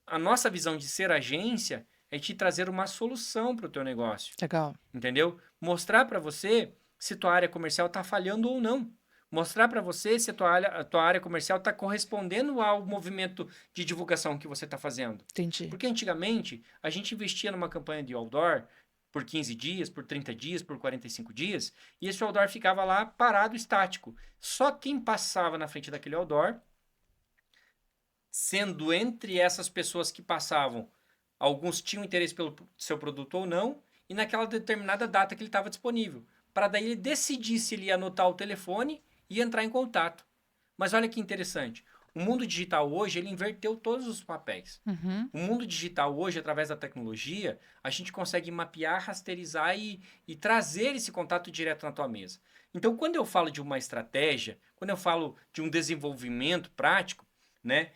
a nossa visão de ser agência é te trazer uma solução para o teu negócio. Legal. Entendeu? Mostrar para você se tua área comercial está falhando ou não. Mostrar para você se a tua área comercial está correspondendo ao movimento de divulgação que você está fazendo. Entendi. Porque antigamente a gente investia numa campanha de outdoor por 15 dias, por 30 dias, por 45 dias, e esse outdoor ficava lá parado, estático. Só quem passava na frente daquele outdoor, sendo entre essas pessoas que passavam, alguns tinham interesse pelo seu produto ou não, e naquela determinada data que ele estava disponível, para daí ele decidir se ele ia anotar o telefone e entrar em contato. Mas olha que interessante, o mundo digital hoje, ele inverteu todos os papéis. O mundo digital hoje, através da tecnologia, a gente consegue mapear, rasterizar e trazer esse contato direto na tua mesa. Então, quando eu falo de uma estratégia, quando eu falo de um desenvolvimento prático, né,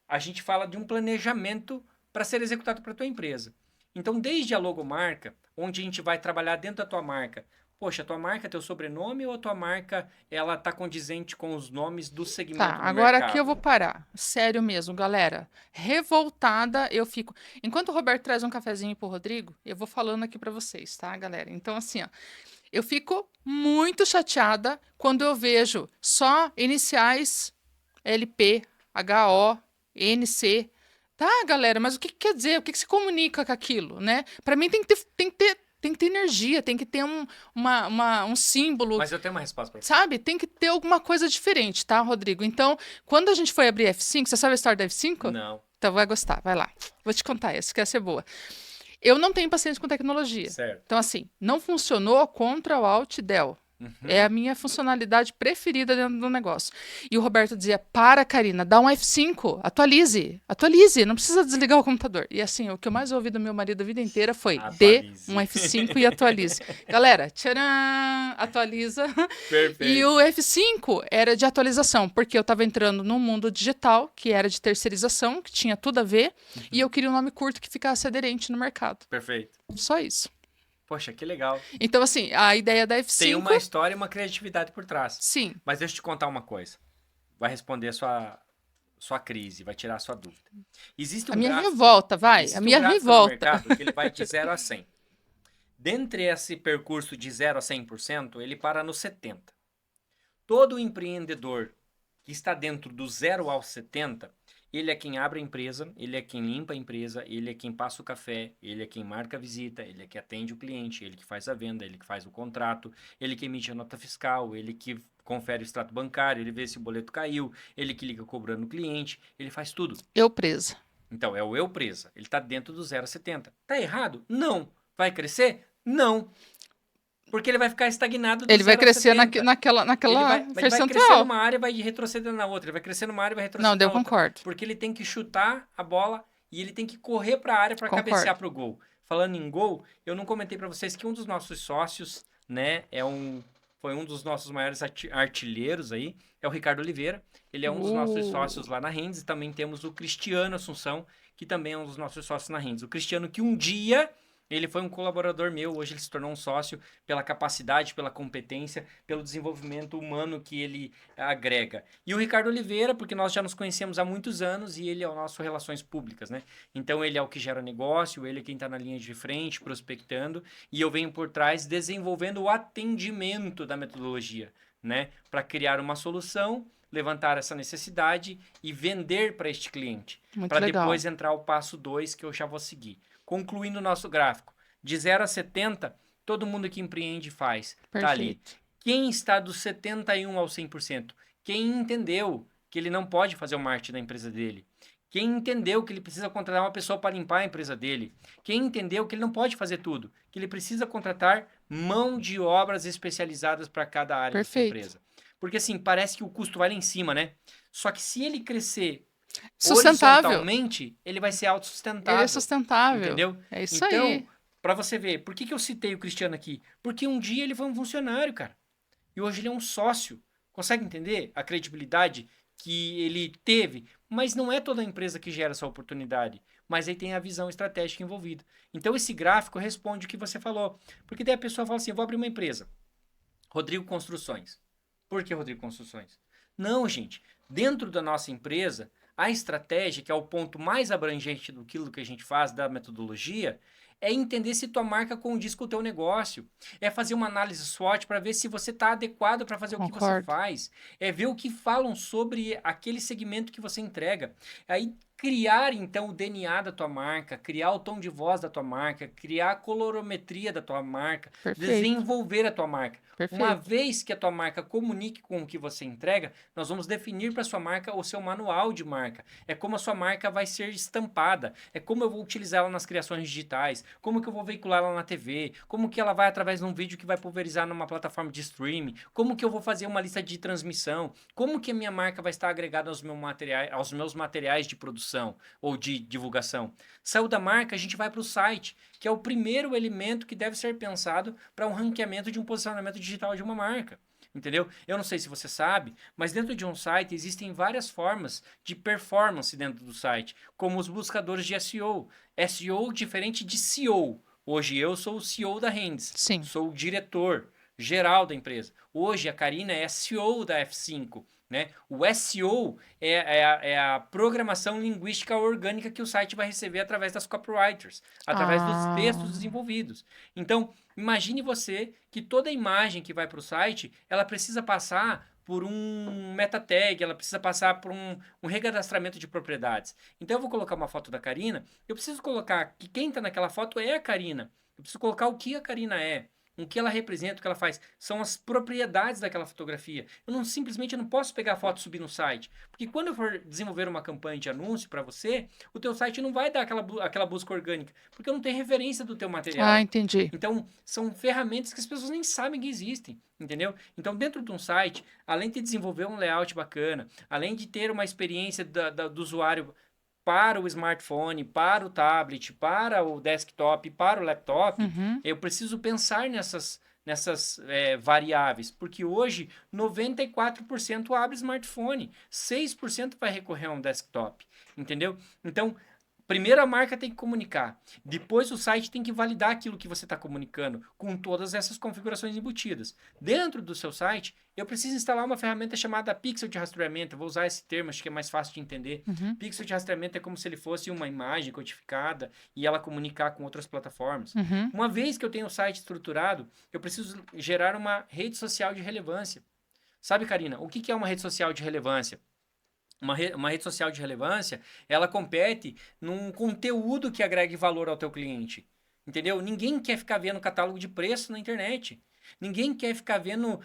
a gente fala de um planejamento para ser executado para a tua empresa. Então, desde a logomarca, onde a gente vai trabalhar dentro da tua marca. Poxa, a tua marca é teu sobrenome ou a tua marca ela tá condizente com os nomes do segmento Tá, do agora mercado? aqui eu vou parar. Sério mesmo, galera. Revoltada eu fico. Enquanto o Roberto traz um cafezinho pro Rodrigo, eu vou falando aqui pra vocês, tá, galera? Então, assim, ó, eu fico muito chateada quando eu vejo só iniciais LP, HO, NC. Tá, galera, mas o que quer dizer? O que se comunica com aquilo, né? Pra mim tem que ter energia, tem que ter um símbolo, Mas eu tenho uma resposta para você. sabe? Tem que ter alguma coisa diferente, tá, Rodrigo? Então, quando a gente foi abrir F5, você sabe a história da F5? Não. Então vai gostar, vai lá. Vou te contar essa, que essa é boa. Eu não tenho paciência com tecnologia. Certo. Então, assim, não funcionou, Ctrl Alt Del. É a minha funcionalidade preferida dentro do negócio. E o Roberto dizia, para, Karina, dá um F5, atualize, não precisa desligar o computador. E assim, o que eu mais ouvi do meu marido a vida inteira foi, Atualize. dê um F5 e atualize. Galera, tcharam, atualiza. Perfeito. E o F5 era de atualização, porque eu estava entrando num mundo digital, que era de terceirização, que tinha tudo a ver, e eu queria um nome curto que ficasse aderente no mercado. Perfeito. Só isso. Poxa, que legal. Então, assim, a ideia da F5... Tem uma história e uma criatividade por trás. Sim. Mas deixa eu te contar uma coisa. Vai responder a sua crise, vai tirar a sua dúvida. Existe um A minha gráfico, revolta, vai. existe A minha um gráfico no revolta. mercado que ele vai de 0 a 100. Dentre esse percurso de 0 a 100%, ele para no 70%. Todo empreendedor que está dentro do 0 ao 70%, ele é quem abre a empresa, ele é quem limpa a empresa, ele é quem passa o café, ele é quem marca a visita, ele é que atende o cliente, ele que faz a venda, ele que faz o contrato, ele que emite a nota fiscal, ele que confere o extrato bancário, ele vê se o boleto caiu, ele que liga cobrando o cliente, ele faz tudo. Eu presa. Então, é o eu presa. Ele está dentro do 0 a 70. Tá errado? Não. Vai crescer? Não. Porque ele vai ficar estagnado do Ele vai 0 a crescer 70. naquela Ele vai crescer percentual. numa área e vai retroceder na outra. Ele vai crescer numa área e vai Não, retroceder daí na eu outra. concordo. Porque ele tem que chutar a bola e ele tem que correr para a área para cabecear Concordo. para o gol. Falando em gol, eu não comentei para vocês que um dos nossos sócios, né, foi um dos nossos maiores artilheiros aí, é o Ricardo Oliveira. Ele é um dos nossos sócios lá na Rendes. E também temos o Cristiano Assunção, que também é um dos nossos sócios na Rendes. O Cristiano que um dia ele foi um colaborador meu, hoje ele se tornou um sócio pela capacidade, pela competência, pelo desenvolvimento humano que ele agrega. E o Ricardo Oliveira, porque nós já nos conhecemos há muitos anos e ele é o nosso Relações Públicas, né? Então ele é o que gera negócio, ele é quem está na linha de frente, prospectando, e eu venho por trás desenvolvendo o atendimento da metodologia, né? Para criar uma solução, levantar essa necessidade e vender para este cliente. Muito Para legal. depois entrar o passo 2 que eu já vou seguir. Concluindo o nosso gráfico, de 0 a 70, todo mundo que empreende faz. Tá ali. Perfeito. Quem está dos 71 ao 100%? Quem entendeu que ele não pode fazer o marketing da empresa dele? Quem entendeu que ele precisa contratar uma pessoa para limpar a empresa dele? Quem entendeu que ele não pode fazer tudo? Que ele precisa contratar mão de obras especializadas para cada área da sua Perfeito. empresa. Porque assim, parece que o custo vai lá em cima, né? Só que se ele crescer Sustentável. horizontalmente, ele vai ser autossustentável. Ele é sustentável. Entendeu? É isso então, aí. para você ver, por que eu citei o Cristiano aqui? Porque um dia ele foi um funcionário, cara. E hoje ele é um sócio. Consegue entender a credibilidade que ele teve? Mas não é toda empresa que gera essa oportunidade. Mas aí tem a visão estratégica envolvida. Então, esse gráfico responde o que você falou. Porque daí a pessoa fala assim, eu vou abrir uma empresa. Rodrigo Construções. Por que Rodrigo Construções? Não, gente. Dentro da nossa empresa, a estratégia, que é o ponto mais abrangente do que a gente faz da metodologia, é entender se tua marca condiz com o teu negócio. É fazer uma análise SWOT para ver se você está adequado para fazer o que você Concordo. faz. É ver o que falam sobre aquele segmento que você entrega. Aí criar, então, o DNA da tua marca, criar o tom de voz da tua marca, criar a colorometria da tua marca, Perfeito. desenvolver a tua marca. Perfeito. Uma vez que a tua marca comunique com o que você entrega, nós vamos definir para sua marca o seu manual de marca. É como a sua marca vai ser estampada. É como eu vou utilizar ela nas criações digitais. Como que eu vou veicular ela na TV. Como que ela vai através de um vídeo que vai pulverizar numa plataforma de streaming. Como que eu vou fazer uma lista de transmissão. Como que a minha marca vai estar agregada aos meus materiais de produção ou de divulgação. Saiu da marca, a gente vai para o site, que é o primeiro elemento que deve ser pensado para um ranqueamento de um posicionamento digital de uma marca. Entendeu? Eu não sei se você sabe, mas dentro de um site existem várias formas de performance dentro do site, como os buscadores de SEO. SEO diferente de CEO. Hoje eu sou o CEO da Rendes. Sim. Sou o diretor geral da empresa. Hoje a Karina é CEO da F5. Né? O SEO é a programação linguística orgânica que o site vai receber através das copywriters, através dos textos desenvolvidos. Então, imagine você que toda imagem que vai para o site, ela precisa passar por um meta tag, ela precisa passar por um recadastramento de propriedades. Então, eu vou colocar uma foto da Karina, eu preciso colocar que quem está naquela foto é a Karina. Eu preciso colocar o que a Karina é. O que ela representa, o que ela faz, são as propriedades daquela fotografia. Eu não posso pegar a foto e subir no site. Porque quando eu for desenvolver uma campanha de anúncio para você, o teu site não vai dar aquela busca orgânica, porque eu não tenho referência do teu material. Ah, entendi. Então, são ferramentas que as pessoas nem sabem que existem, entendeu? Então, dentro de um site, além de desenvolver um layout bacana, além de ter uma experiência do usuário para o smartphone, para o tablet, para o desktop, para o laptop, eu preciso pensar nessas variáveis, porque hoje 94% abre smartphone, 6% vai recorrer a um desktop, entendeu? Então, primeiro a marca tem que comunicar, depois o site tem que validar aquilo que você está comunicando com todas essas configurações embutidas. Dentro do seu site, eu preciso instalar uma ferramenta chamada pixel de rastreamento. Vou usar esse termo, acho que é mais fácil de entender. Pixel de rastreamento é como se ele fosse uma imagem codificada e ela comunicar com outras plataformas. Uma vez que eu tenho o site estruturado, eu preciso gerar uma rede social de relevância. Sabe, Karina, o que é uma rede social de relevância? Uma rede social de relevância, ela compete num conteúdo que agregue valor ao teu cliente. Entendeu? Ninguém quer ficar vendo catálogo de preço na internet. Ninguém quer ficar vendo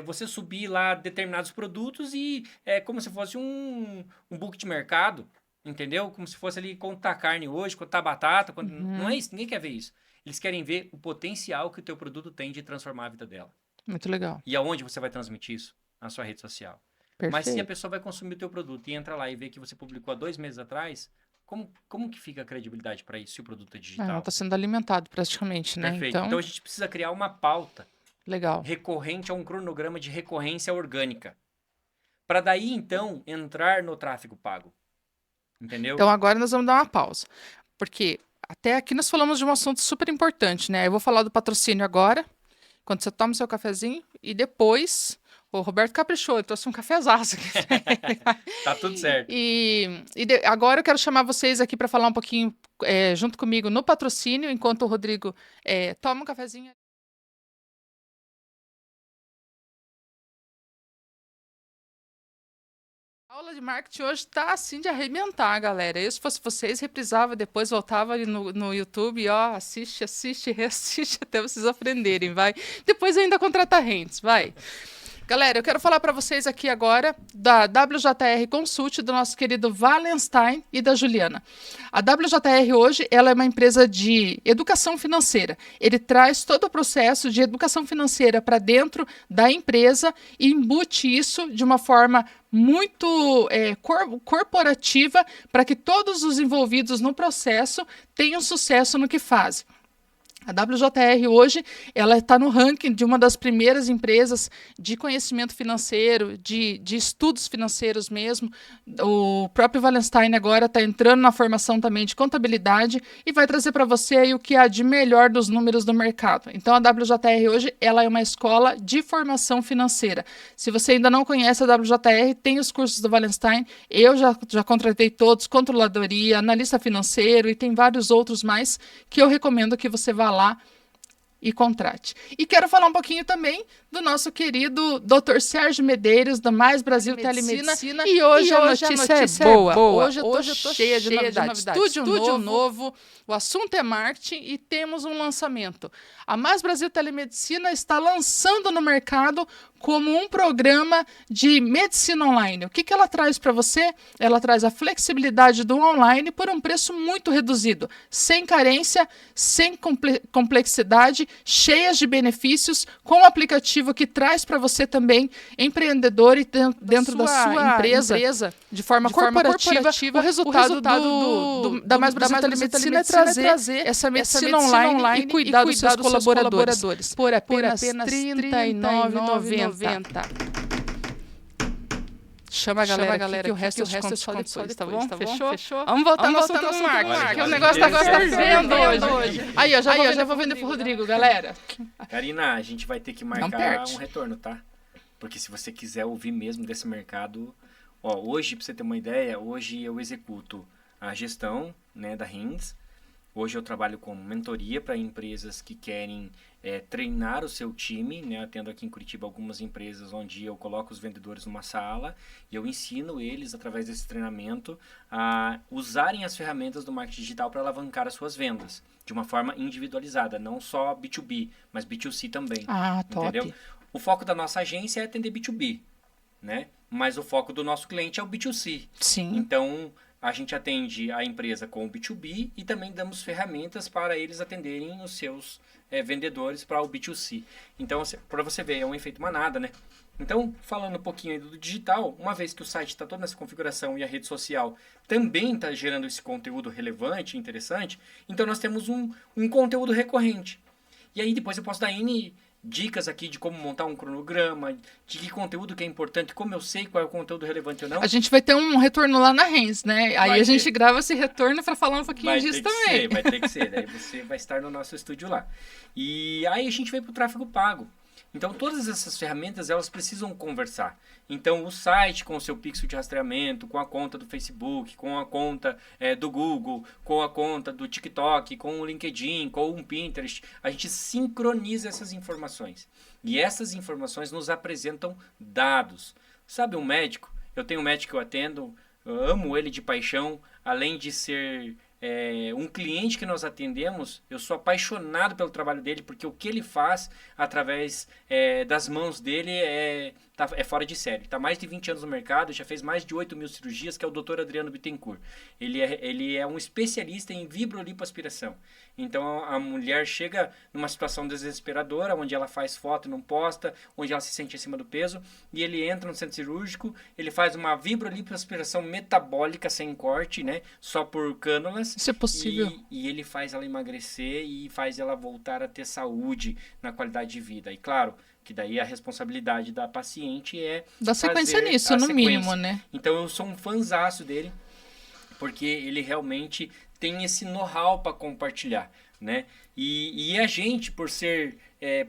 você subir lá determinados produtos e como se fosse um book de mercado. Entendeu? Como se fosse ali quanto tá a carne hoje, quanto tá a batata. Não é isso, ninguém quer ver isso. Eles querem ver o potencial que o teu produto tem de transformar a vida dela. Muito legal. E aonde você vai transmitir isso? Na sua rede social. Mas se a Perfeito. pessoa vai consumir o teu produto e entra lá e vê que você publicou há 2 meses atrás, como que fica a credibilidade para isso se o produto é Ela digital? está sendo alimentado praticamente, né? Perfeito. Então a gente precisa criar uma pauta legal. recorrente a um cronograma de recorrência orgânica. Para daí, então, entrar no tráfego pago. Entendeu? Então agora nós vamos dar uma pausa. Porque até aqui nós falamos de um assunto super importante, né? Eu vou falar do patrocínio agora, quando você toma o seu cafezinho, e depois o Roberto caprichou, eu trouxe um cafezaço aqui. Tá tudo certo. Agora eu quero chamar vocês aqui para falar um pouquinho junto comigo no patrocínio, enquanto o Rodrigo toma um cafezinho. A aula de marketing hoje tá assim de arrebentar, galera. Eu, se fosse vocês, reprisava depois, voltava ali no YouTube e ó, assiste, reassiste até vocês aprenderem, vai. Depois ainda contrata rentes, vai. Galera, eu quero falar para vocês aqui agora da WJR Consult, do nosso querido Wallenstein e da Juliana. A WJR hoje ela é uma empresa de educação financeira. Ele traz todo o processo de educação financeira para dentro da empresa e embute isso de uma forma muito corporativa para que todos os envolvidos no processo tenham sucesso no que fazem. A WJR hoje ela está no ranking de uma das primeiras empresas de conhecimento financeiro, de estudos financeiros mesmo. O próprio Wallenstein agora está entrando na formação também de contabilidade e vai trazer para você aí o que há de melhor dos números do mercado. Então a WJR hoje ela é uma escola de formação financeira. Se você ainda não conhece a WJR, tem os cursos do Wallenstein. Eu já contratei todos, controladoria, analista financeiro e tem vários outros mais que eu recomendo que você vá lá e contrate. E quero falar um pouquinho também do nosso querido Dr. Sérgio Medeiros, da Mais Brasil Telemedicina. E hoje a notícia é boa. Hoje eu tô cheia de novidades. Estúdio novo, o assunto é marketing e temos um lançamento. A Mais Brasil Telemedicina está lançando no mercado como um programa de medicina online. O que ela traz para você? Ela traz a flexibilidade do online por um preço muito reduzido, sem carência, sem complexidade, cheias de benefícios, com um aplicativo que traz para você também, empreendedor e dentro da sua empresa de forma corporativa, o resultado da Mais Brasil Telemedicina é trazer essa medicina online e cuidar dos seus colaboradores por apenas R$ 39,90. Chama a galera que o resto eu te conto só depois, tá bom? Fechou? Vamos voltar no assunto do marketing, que o negócio agora tá fervendo hoje. Aí, eu já vou vender pro Rodrigo, galera. Karina, a gente vai ter que marcar um retorno, tá? Porque se você quiser ouvir mesmo desse mercado... Ó, hoje, pra você ter uma ideia, hoje eu executo a gestão, né, da Rins. Hoje eu trabalho com mentoria para empresas que querem treinar o seu time, né? Atendo aqui em Curitiba algumas empresas onde eu coloco os vendedores numa sala e eu ensino eles, através desse treinamento, a usarem as ferramentas do marketing digital para alavancar as suas vendas de uma forma individualizada, não só B2B, mas B2C também. Ah, top. Entendeu? O foco da nossa agência é atender B2B, né? Mas o foco do nosso cliente é o B2C. Sim. Então, a gente atende a empresa com o B2B e também damos ferramentas para eles atenderem os seus vendedores para o B2C. Então, para você ver, é um efeito manada, né? Então, falando um pouquinho aí do digital, uma vez que o site está toda nessa configuração e a rede social também está gerando esse conteúdo relevante e interessante, então nós temos um conteúdo recorrente. E aí depois eu posso dar N dicas aqui de como montar um cronograma, de que conteúdo que é importante, como eu sei qual é o conteúdo relevante ou não. A gente vai ter um retorno lá na Rens, né? Aí a gente grava esse retorno para falar um pouquinho disso também. Vai ter que ser. Daí você vai estar no nosso estúdio lá. E aí a gente vai para o tráfego pago. Então, todas essas ferramentas, elas precisam conversar. Então, o site com o seu pixel de rastreamento, com a conta do Facebook, com a conta do Google, com a conta do TikTok, com o LinkedIn, com o Pinterest, a gente sincroniza essas informações. E essas informações nos apresentam dados. Sabe um médico? Eu tenho um médico que eu atendo, eu amo ele de paixão, além de ser... um cliente que nós atendemos, eu sou apaixonado pelo trabalho dele, porque o que ele faz através das mãos dele é fora de série. Está mais de 20 anos no mercado, já fez mais de 8.000 cirurgias, que é o Dr. Adriano Bittencourt. Ele é um especialista em vibrolipoaspiração. Então, a mulher chega numa situação desesperadora, onde ela faz foto e não posta, onde ela se sente acima do peso, e ele entra no centro cirúrgico, ele faz uma vibrolipoaspiração metabólica sem corte, né? Só por cânulas. Isso é possível. E ele faz ela emagrecer e faz ela voltar a ter saúde na qualidade de vida. E claro, que daí a responsabilidade da paciente é Dá sequência nisso, no mínimo, né? Então eu sou um fanzaço dele, porque ele realmente tem esse know-how para compartilhar, né? E a gente, por ser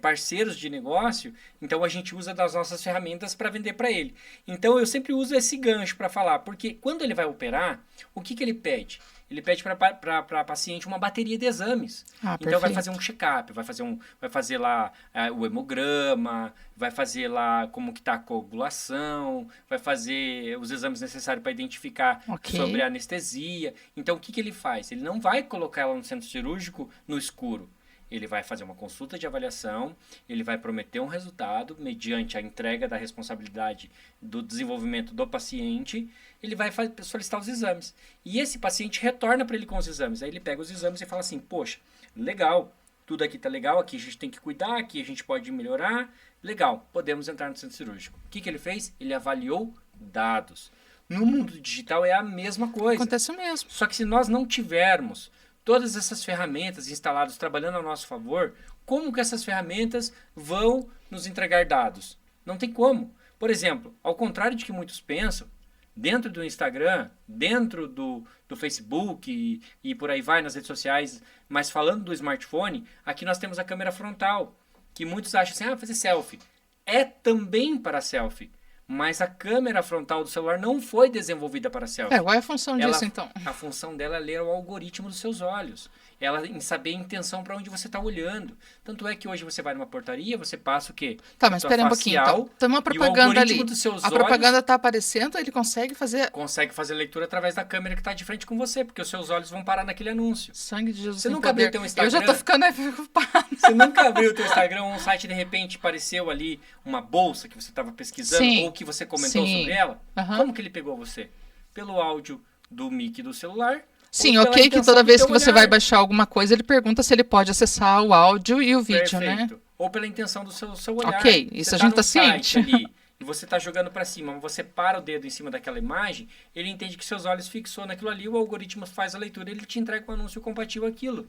parceiros de negócio, então a gente usa das nossas ferramentas para vender para ele. Então eu sempre uso esse gancho para falar, porque quando ele vai operar, o que ele pede? Ele pede para a paciente uma bateria de exames. Então perfeito. vai fazer um check-up, vai fazer lá o hemograma, vai fazer lá como que está a coagulação, vai fazer os exames necessários para identificar sobre a anestesia. Então o que ele faz? Ele não vai colocar ela no centro cirúrgico no escuro. Ele vai fazer uma consulta de avaliação, ele vai prometer um resultado mediante a entrega da responsabilidade do desenvolvimento do paciente, ele vai solicitar os exames. E esse paciente retorna para ele com os exames. Aí ele pega os exames e fala assim, poxa, legal, tudo aqui está legal, aqui a gente tem que cuidar, aqui a gente pode melhorar, legal, podemos entrar no centro cirúrgico. O que ele fez? Ele avaliou dados. No mundo digital é a mesma coisa. Acontece o mesmo. Só que se nós não tivermos todas essas ferramentas instaladas trabalhando a nosso favor, como que essas ferramentas vão nos entregar dados? Não tem como. Por exemplo, ao contrário de que muitos pensam, dentro do Instagram, dentro do Facebook e por aí vai nas redes sociais, mas falando do smartphone, aqui nós temos a câmera frontal, que muitos acham assim, fazer selfie. É também para selfie. Mas a câmera frontal do celular não foi desenvolvida para selfie. Qual é a função disso, então? A função dela é ler o algoritmo dos seus olhos. Ela em saber a intenção para onde você está olhando. Tanto é que hoje você vai numa portaria, você passa o quê? Tá, mas espera um pouquinho. Então, tem uma propaganda ali. A propaganda está aparecendo, ele consegue fazer... Consegue fazer leitura através da câmera que está de frente com você, porque os seus olhos vão parar naquele anúncio. Sangue de Jesus. Você nunca abriu teu Instagram? Eu já tô ficando preocupada. Você nunca abriu o teu Instagram, um site de repente apareceu ali uma bolsa que você estava pesquisando, ou que você comentou sobre ela? Como que ele pegou você? Pelo áudio do mic do celular. Sim, ok, que toda vez que você vai baixar alguma coisa, ele pergunta se ele pode acessar o áudio e o vídeo, Perfeito. né? Ou pela intenção do seu olhar. Ok, isso você a gente tá ciente. Ali, e você tá jogando para cima, mas você para o dedo em cima daquela imagem, ele entende que seus olhos fixou naquilo ali, o algoritmo faz a leitura, ele te entrega um anúncio compatível àquilo.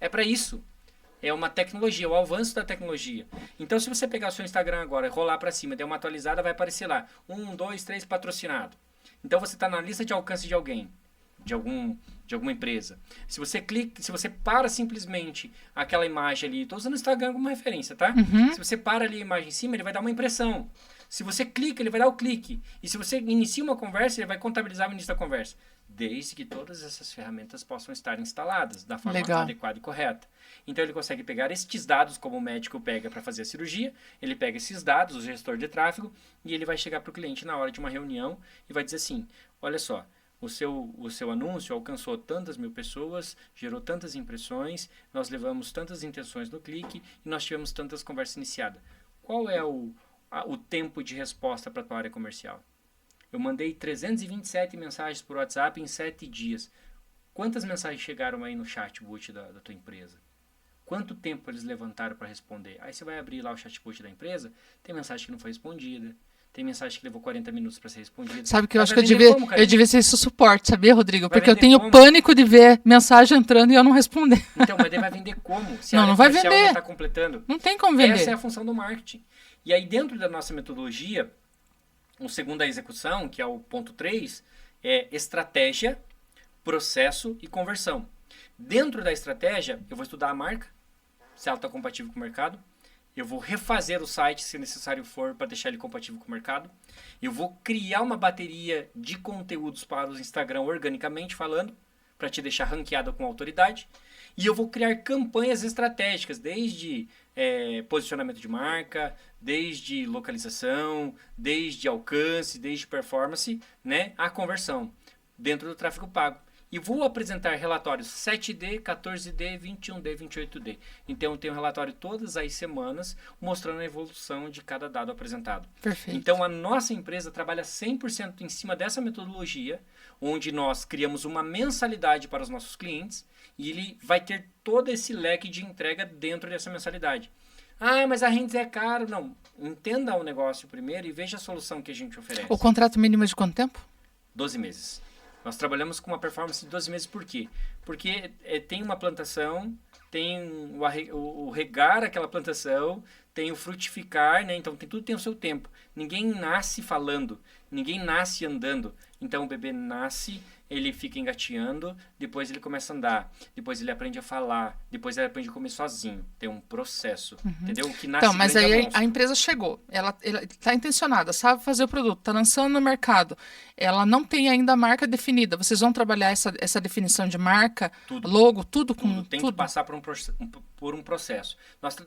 É para isso. É uma tecnologia, o avanço da tecnologia. Então, se você pegar o seu Instagram agora e rolar para cima, der uma atualizada, vai aparecer lá, 1, 2, 3, patrocinado. Então, você está na lista de alcance de alguém, de alguma empresa. Se você clica, se você para simplesmente aquela imagem ali, estou usando o Instagram como referência, tá? Se você para ali a imagem em cima, ele vai dar uma impressão. Se você clica, ele vai dar o clique. E se você inicia uma conversa, ele vai contabilizar o início da conversa. Desde que todas essas ferramentas possam estar instaladas da forma adequada e correta. Então ele consegue pegar estes dados, como o médico pega para fazer a cirurgia, ele pega esses dados, o gestor de tráfego, e ele vai chegar para o cliente na hora de uma reunião e vai dizer assim, olha só, o seu anúncio alcançou tantas mil pessoas, gerou tantas impressões, nós levamos tantas intenções no clique e nós tivemos tantas conversas iniciadas. Qual é o tempo de resposta para a tua área comercial? Eu mandei 327 mensagens por WhatsApp em 7 dias. Quantas mensagens chegaram aí no chatbot da tua empresa? Quanto tempo eles levantaram para responder? Aí você vai abrir lá o chatbot da empresa, tem mensagem que não foi respondida, tem mensagem que levou 40 minutos para ser respondida. Sabe que eu acho que eu devia ser esse suporte, sabia, Rodrigo? Porque eu tenho pânico de ver mensagem entrando e eu não responder. Então, mas daí vai vender como? Se não vai vender. Não está completando. Não tem como vender. Essa é a função do marketing. E aí, dentro da nossa metodologia, o segundo a execução, que é o ponto 3, é estratégia, processo e conversão. Dentro da estratégia, eu vou estudar a marca, se ela está compatível com o mercado. Eu vou refazer o site, se necessário for, para deixar ele compatível com o mercado. Eu vou criar uma bateria de conteúdos para o Instagram, organicamente falando, para te deixar ranqueado com autoridade. E eu vou criar campanhas estratégicas, desde posicionamento de marca, desde localização, desde alcance, desde performance, né, a conversão, dentro do tráfego pago. e vou apresentar relatórios 7D, 14D, 21D, 28D. Então eu tenho um relatório todas as semanas mostrando a evolução de cada dado apresentado. Perfeito. Então a nossa empresa trabalha 100% em cima dessa metodologia, onde nós criamos uma mensalidade para os nossos clientes e ele vai ter todo esse leque de entrega dentro dessa mensalidade. Ah, mas a Rendes é caro. Não, entenda o negócio primeiro e veja a solução que a gente oferece. O contrato mínimo é de quanto tempo? 12 meses. Nós trabalhamos com uma performance de 12 meses, por quê? Porque tem uma plantação, tem o regar aquela plantação, tem o frutificar, né? Então tudo tem o seu tempo. Ninguém nasce falando, ninguém nasce andando. Então o bebê nasce, ele fica engateando, depois ele começa a andar, depois ele aprende a falar, depois ele aprende a comer sozinho. Tem um processo, entendeu? O que nasce Então, mas grande é aí monstro. a empresa chegou, ela está intencionada, sabe fazer o produto, está lançando no mercado, ela não tem ainda a marca definida. Vocês vão trabalhar essa definição de marca, Tudo. logo, tudo com Tem tudo? que passar por um processo.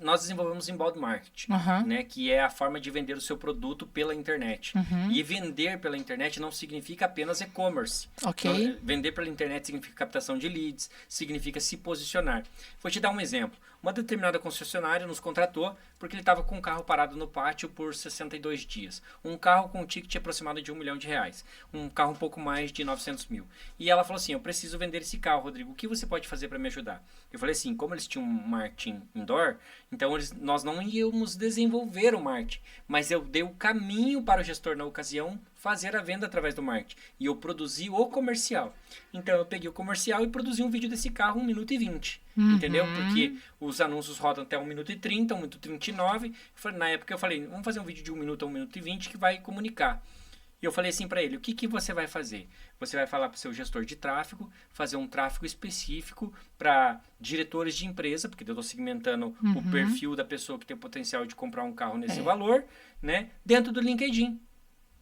Nós desenvolvemos inbound marketing, Aham. né, que é a forma de vender o seu produto pela internet. Uhum. E vender pela internet não significa apenas e-commerce. Ok. Então, vender pela internet significa captação de leads, significa se posicionar. Vou te dar um exemplo. Uma determinada concessionária nos contratou porque ele estava com um carro parado no pátio por 62 dias. Um carro com um ticket aproximado de R$1 milhão. Um carro um pouco mais de 900 mil. E ela falou assim, eu preciso vender esse carro, Rodrigo. O que você pode fazer para me ajudar? Eu falei assim, como eles tinham um marketing indoor, então nós não íamos desenvolver o marketing. Mas eu dei o caminho para o gestor na ocasião fazer a venda através do marketing. E eu produzi o comercial. Então eu peguei o comercial e produzi um vídeo desse carro 1 minuto e 20. Entendeu? Porque os anúncios rodam até 1 minuto e 30, 1 minuto e 39. Na época eu falei, vamos fazer um vídeo de 1 minuto a 1 minuto e 20 que vai comunicar. E eu falei assim para ele, o que você vai fazer? Você vai falar para o seu gestor de tráfego, fazer um tráfego específico para diretores de empresa, porque eu estou segmentando o perfil da pessoa que tem o potencial de comprar um carro nesse valor, né? Dentro do LinkedIn.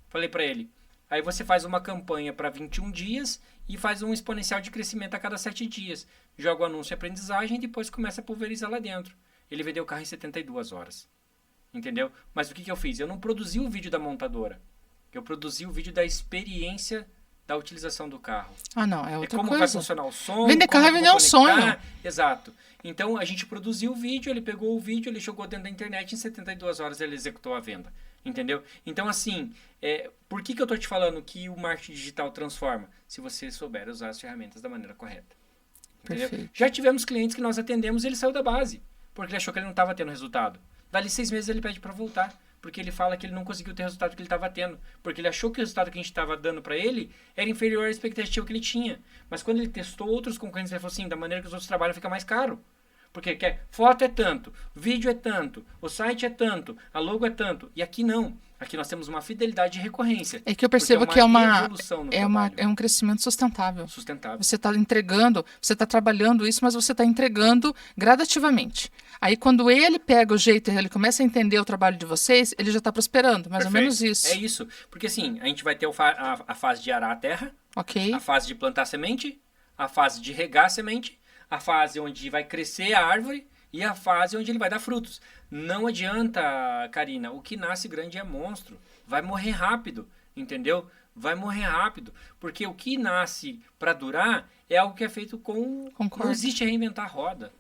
Falei para ele, aí você faz uma campanha para 21 dias e faz um exponencial de crescimento a cada 7 dias. Joga o anúncio e aprendizagem e depois começa a pulverizar lá dentro. Ele vendeu o carro em 72 horas. Entendeu? Mas o que eu fiz? Eu não produzi o vídeo da montadora. Eu produzi o vídeo da experiência da utilização do carro. Ah, não, é outra como coisa. vai funcionar o som. Vender carro é como eu vender vou um sonho. conectar. Exato. Então, a gente produziu o vídeo, ele pegou o vídeo, ele jogou dentro da internet, em 72 horas ele executou a venda. Entendeu? Então, assim, por que eu tô te falando que o marketing digital transforma? Se você souber usar as ferramentas da maneira correta. Entendeu? Perfeito. Já tivemos clientes que nós atendemos e ele saiu da base, porque ele achou que ele não estava tendo resultado. Dali 6 meses ele pede para voltar, porque ele fala que ele não conseguiu ter o resultado que ele estava tendo, porque ele achou que o resultado que a gente estava dando para ele era inferior à expectativa que ele tinha. Mas quando ele testou outros concorrentes, ele falou assim, da maneira que os outros trabalham fica mais caro. Porque foto é tanto, vídeo é tanto, o site é tanto, a logo é tanto. E aqui não. Aqui nós temos uma fidelidade de recorrência. É que eu percebo que é evolução no trabalho. um crescimento sustentável. Sustentável. Você está entregando, você está trabalhando isso, mas você está entregando gradativamente. Aí quando ele pega o jeito e ele começa a entender o trabalho de vocês, ele já está prosperando, mais ou menos isso. É isso. Porque assim, a gente vai ter a fase de arar a terra, Ok. a fase de plantar semente, a fase de regar a semente, a fase onde vai crescer a árvore e a fase onde ele vai dar frutos. Não adianta, Karina, o que nasce grande é monstro. Vai morrer rápido, entendeu? Vai morrer rápido. Porque o que nasce para durar é algo que é feito com... Concordo. Não existe reinventar a roda.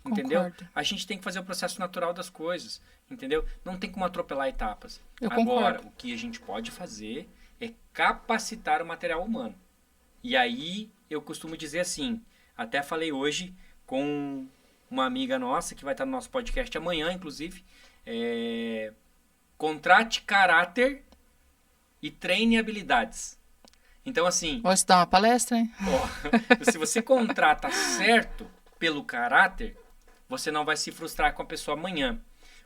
Entendeu? Concordo. A gente tem que fazer o processo natural das coisas. Entendeu? Não tem como atropelar etapas. Eu Agora, concordo. o que a gente pode fazer é capacitar o material humano. E aí, eu costumo dizer assim, até falei hoje com uma amiga nossa, que vai estar no nosso podcast amanhã, inclusive, contrate caráter e treine habilidades. Então, assim, Vou te dar uma palestra, hein? se você contrata certo pelo caráter, você não vai se frustrar com a pessoa amanhã.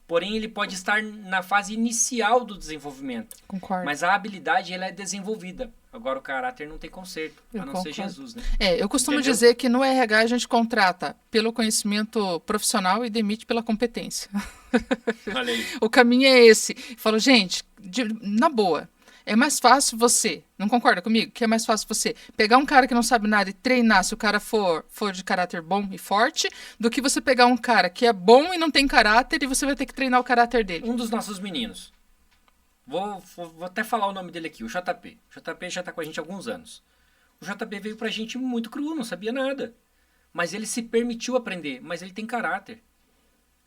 Porém, ele pode estar na fase inicial do desenvolvimento. Concordo. Mas a habilidade, ela é desenvolvida. Agora, o caráter não tem conserto, Eu a não ser concordo. Jesus, né? Eu costumo Entendeu? dizer que no RH a gente contrata pelo conhecimento profissional e demite pela competência. Olha aí. O caminho é esse. Falo, gente, na boa, é mais fácil você, não concorda comigo? Que é mais fácil você pegar um cara que não sabe nada e treinar se o cara for de caráter bom e forte, do que você pegar um cara que é bom e não tem caráter e você vai ter que treinar o caráter dele. Um dos nossos meninos, vou até falar o nome dele aqui, o JP. O JP já está com a gente há alguns anos. O JB veio pra gente muito cru, não sabia nada. Mas ele se permitiu aprender, mas ele tem caráter.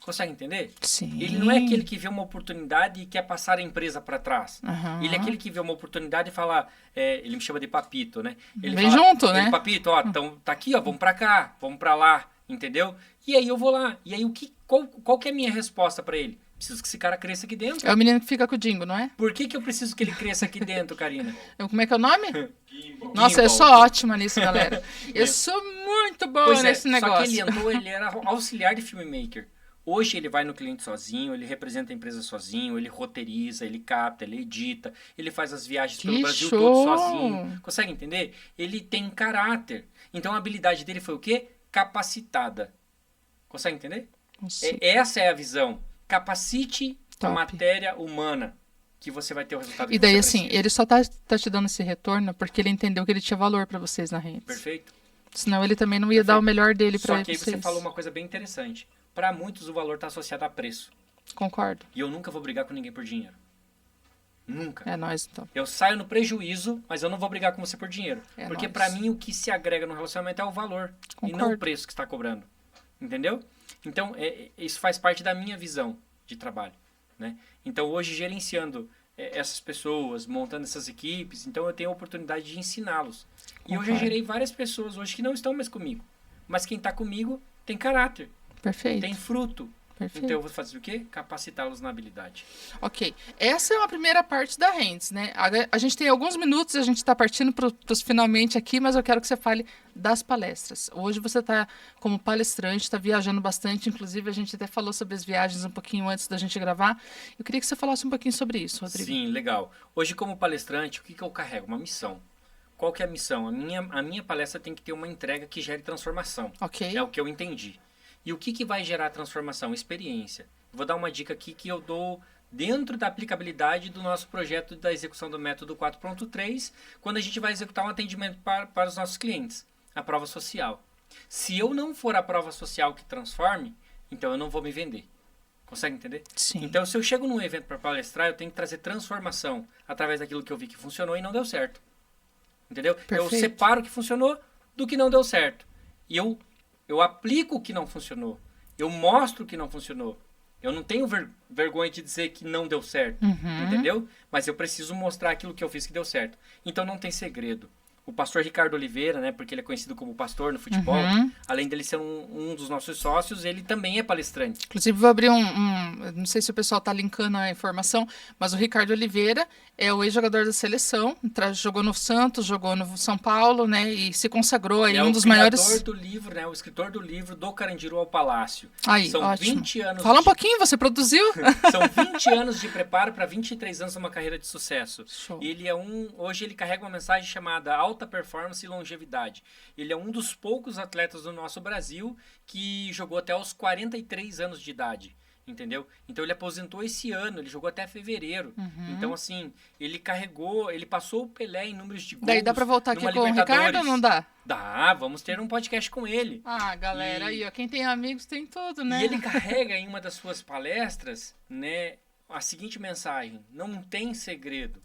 Consegue entender? Sim. Ele não é aquele que vê uma oportunidade e quer passar a empresa para trás. Aham. Ele é aquele que vê uma oportunidade e fala... ele me chama de papito, né? Ele Vem fala, junto, né? Papito, ó, tá aqui, ó, vamos para cá, vamos para lá, entendeu? E aí eu vou lá. E aí qual que é a minha resposta para ele? Preciso que esse cara cresça aqui dentro. É o menino que fica com o Dingo, não é? Por que eu preciso que ele cresça aqui dentro, Karina? Como é que é o nome? Gimbal. Nossa, eu sou ótima nisso, galera. Eu sou muito boa Pois nesse negócio. Só que ele entrou, ele era auxiliar de filmmaker. Hoje ele vai no cliente sozinho, ele representa a empresa sozinho, ele roteiriza, ele capta, ele edita, ele faz as viagens pelo Brasil todo sozinho. Consegue entender? Ele tem caráter. Então a habilidade dele foi o quê? Capacitada. Consegue entender? Essa é a visão. Capacite a matéria humana, que você vai ter o resultado que E daí, você assim, precisa. ele só tá te dando esse retorno porque ele entendeu que ele tinha valor pra vocês na rede. Perfeito. Senão ele também não ia dar o melhor dele pra Só que aí vocês. você falou uma coisa bem interessante. Para muitos o valor está associado a preço. Concordo. E eu nunca vou brigar com ninguém por dinheiro. Nunca. É nóis, então. Eu saio no prejuízo, mas eu não vou brigar com você por dinheiro. É porque nóis. para mim o que se agrega no relacionamento é o valor. Concordo. E não o preço que está cobrando. Entendeu? Então, isso faz parte da minha visão de trabalho. Né? Então, hoje, gerenciando essas pessoas, montando essas equipes, então eu tenho a oportunidade de ensiná-los. E eu já gerei várias pessoas hoje que não estão mais comigo. Mas quem está comigo tem caráter. Perfeito. Tem fruto. Perfeito. Então eu vou fazer o quê? Capacitá-los na habilidade. Ok. Essa é uma primeira parte da Hands, né? A gente tem alguns minutos, a gente está partindo para os finalmente aqui, mas eu quero que você fale das palestras. Hoje você está como palestrante, está viajando bastante, inclusive a gente até falou sobre as viagens um pouquinho antes da gente gravar. Eu queria que você falasse um pouquinho sobre isso, Rodrigo. Sim, legal. Hoje como palestrante, o que eu carrego? Uma missão. Qual que é a missão? A minha palestra tem que ter uma entrega que gere transformação. Ok. É o que eu entendi. E o que vai gerar transformação? Experiência. Vou dar uma dica aqui que eu dou dentro da aplicabilidade do nosso projeto da execução do método 4.3, quando a gente vai executar um atendimento para os nossos clientes. A prova social. Se eu não for a prova social que transforme, então eu não vou me vender. Consegue entender? Sim. Então, se eu chego num evento para palestrar, eu tenho que trazer transformação através daquilo que eu vi que funcionou e não deu certo. Entendeu? Perfeito. Eu separo o que funcionou do que não deu certo. E eu aplico o que não funcionou. Eu mostro o que não funcionou. Eu não tenho vergonha de dizer que não deu certo. Entendeu? Mas eu preciso mostrar aquilo que eu fiz que deu certo. Então não tem segredo. O pastor Ricardo Oliveira, né, porque ele é conhecido como pastor no futebol, além dele ser um dos nossos sócios, ele também é palestrante. Inclusive, vou abrir não sei se o pessoal está linkando a informação, mas o Ricardo Oliveira é o ex-jogador da seleção, jogou no Santos, jogou no São Paulo, né, e se consagrou aí um dos maiores... Do livro, né, o escritor do livro Do Carandiru ao Palácio. Aí, São ótimo. 20 anos Fala um pouquinho, você produziu? São 20 anos de preparo para 23 anos de uma carreira de sucesso. Show. E ele hoje ele carrega uma mensagem chamada alta performance e longevidade. Ele é um dos poucos atletas do nosso Brasil que jogou até os 43 anos de idade. Entendeu? Então ele aposentou esse ano, ele jogou até fevereiro. Então, assim, ele passou o Pelé em números de gols. Daí dá pra voltar aqui com o Ricardo ou não dá? Dá, vamos ter um podcast com ele. Ah, galera, aí, ó, quem tem amigos tem tudo, né? E ele carrega em uma das suas palestras, né, a seguinte mensagem: não tem segredo.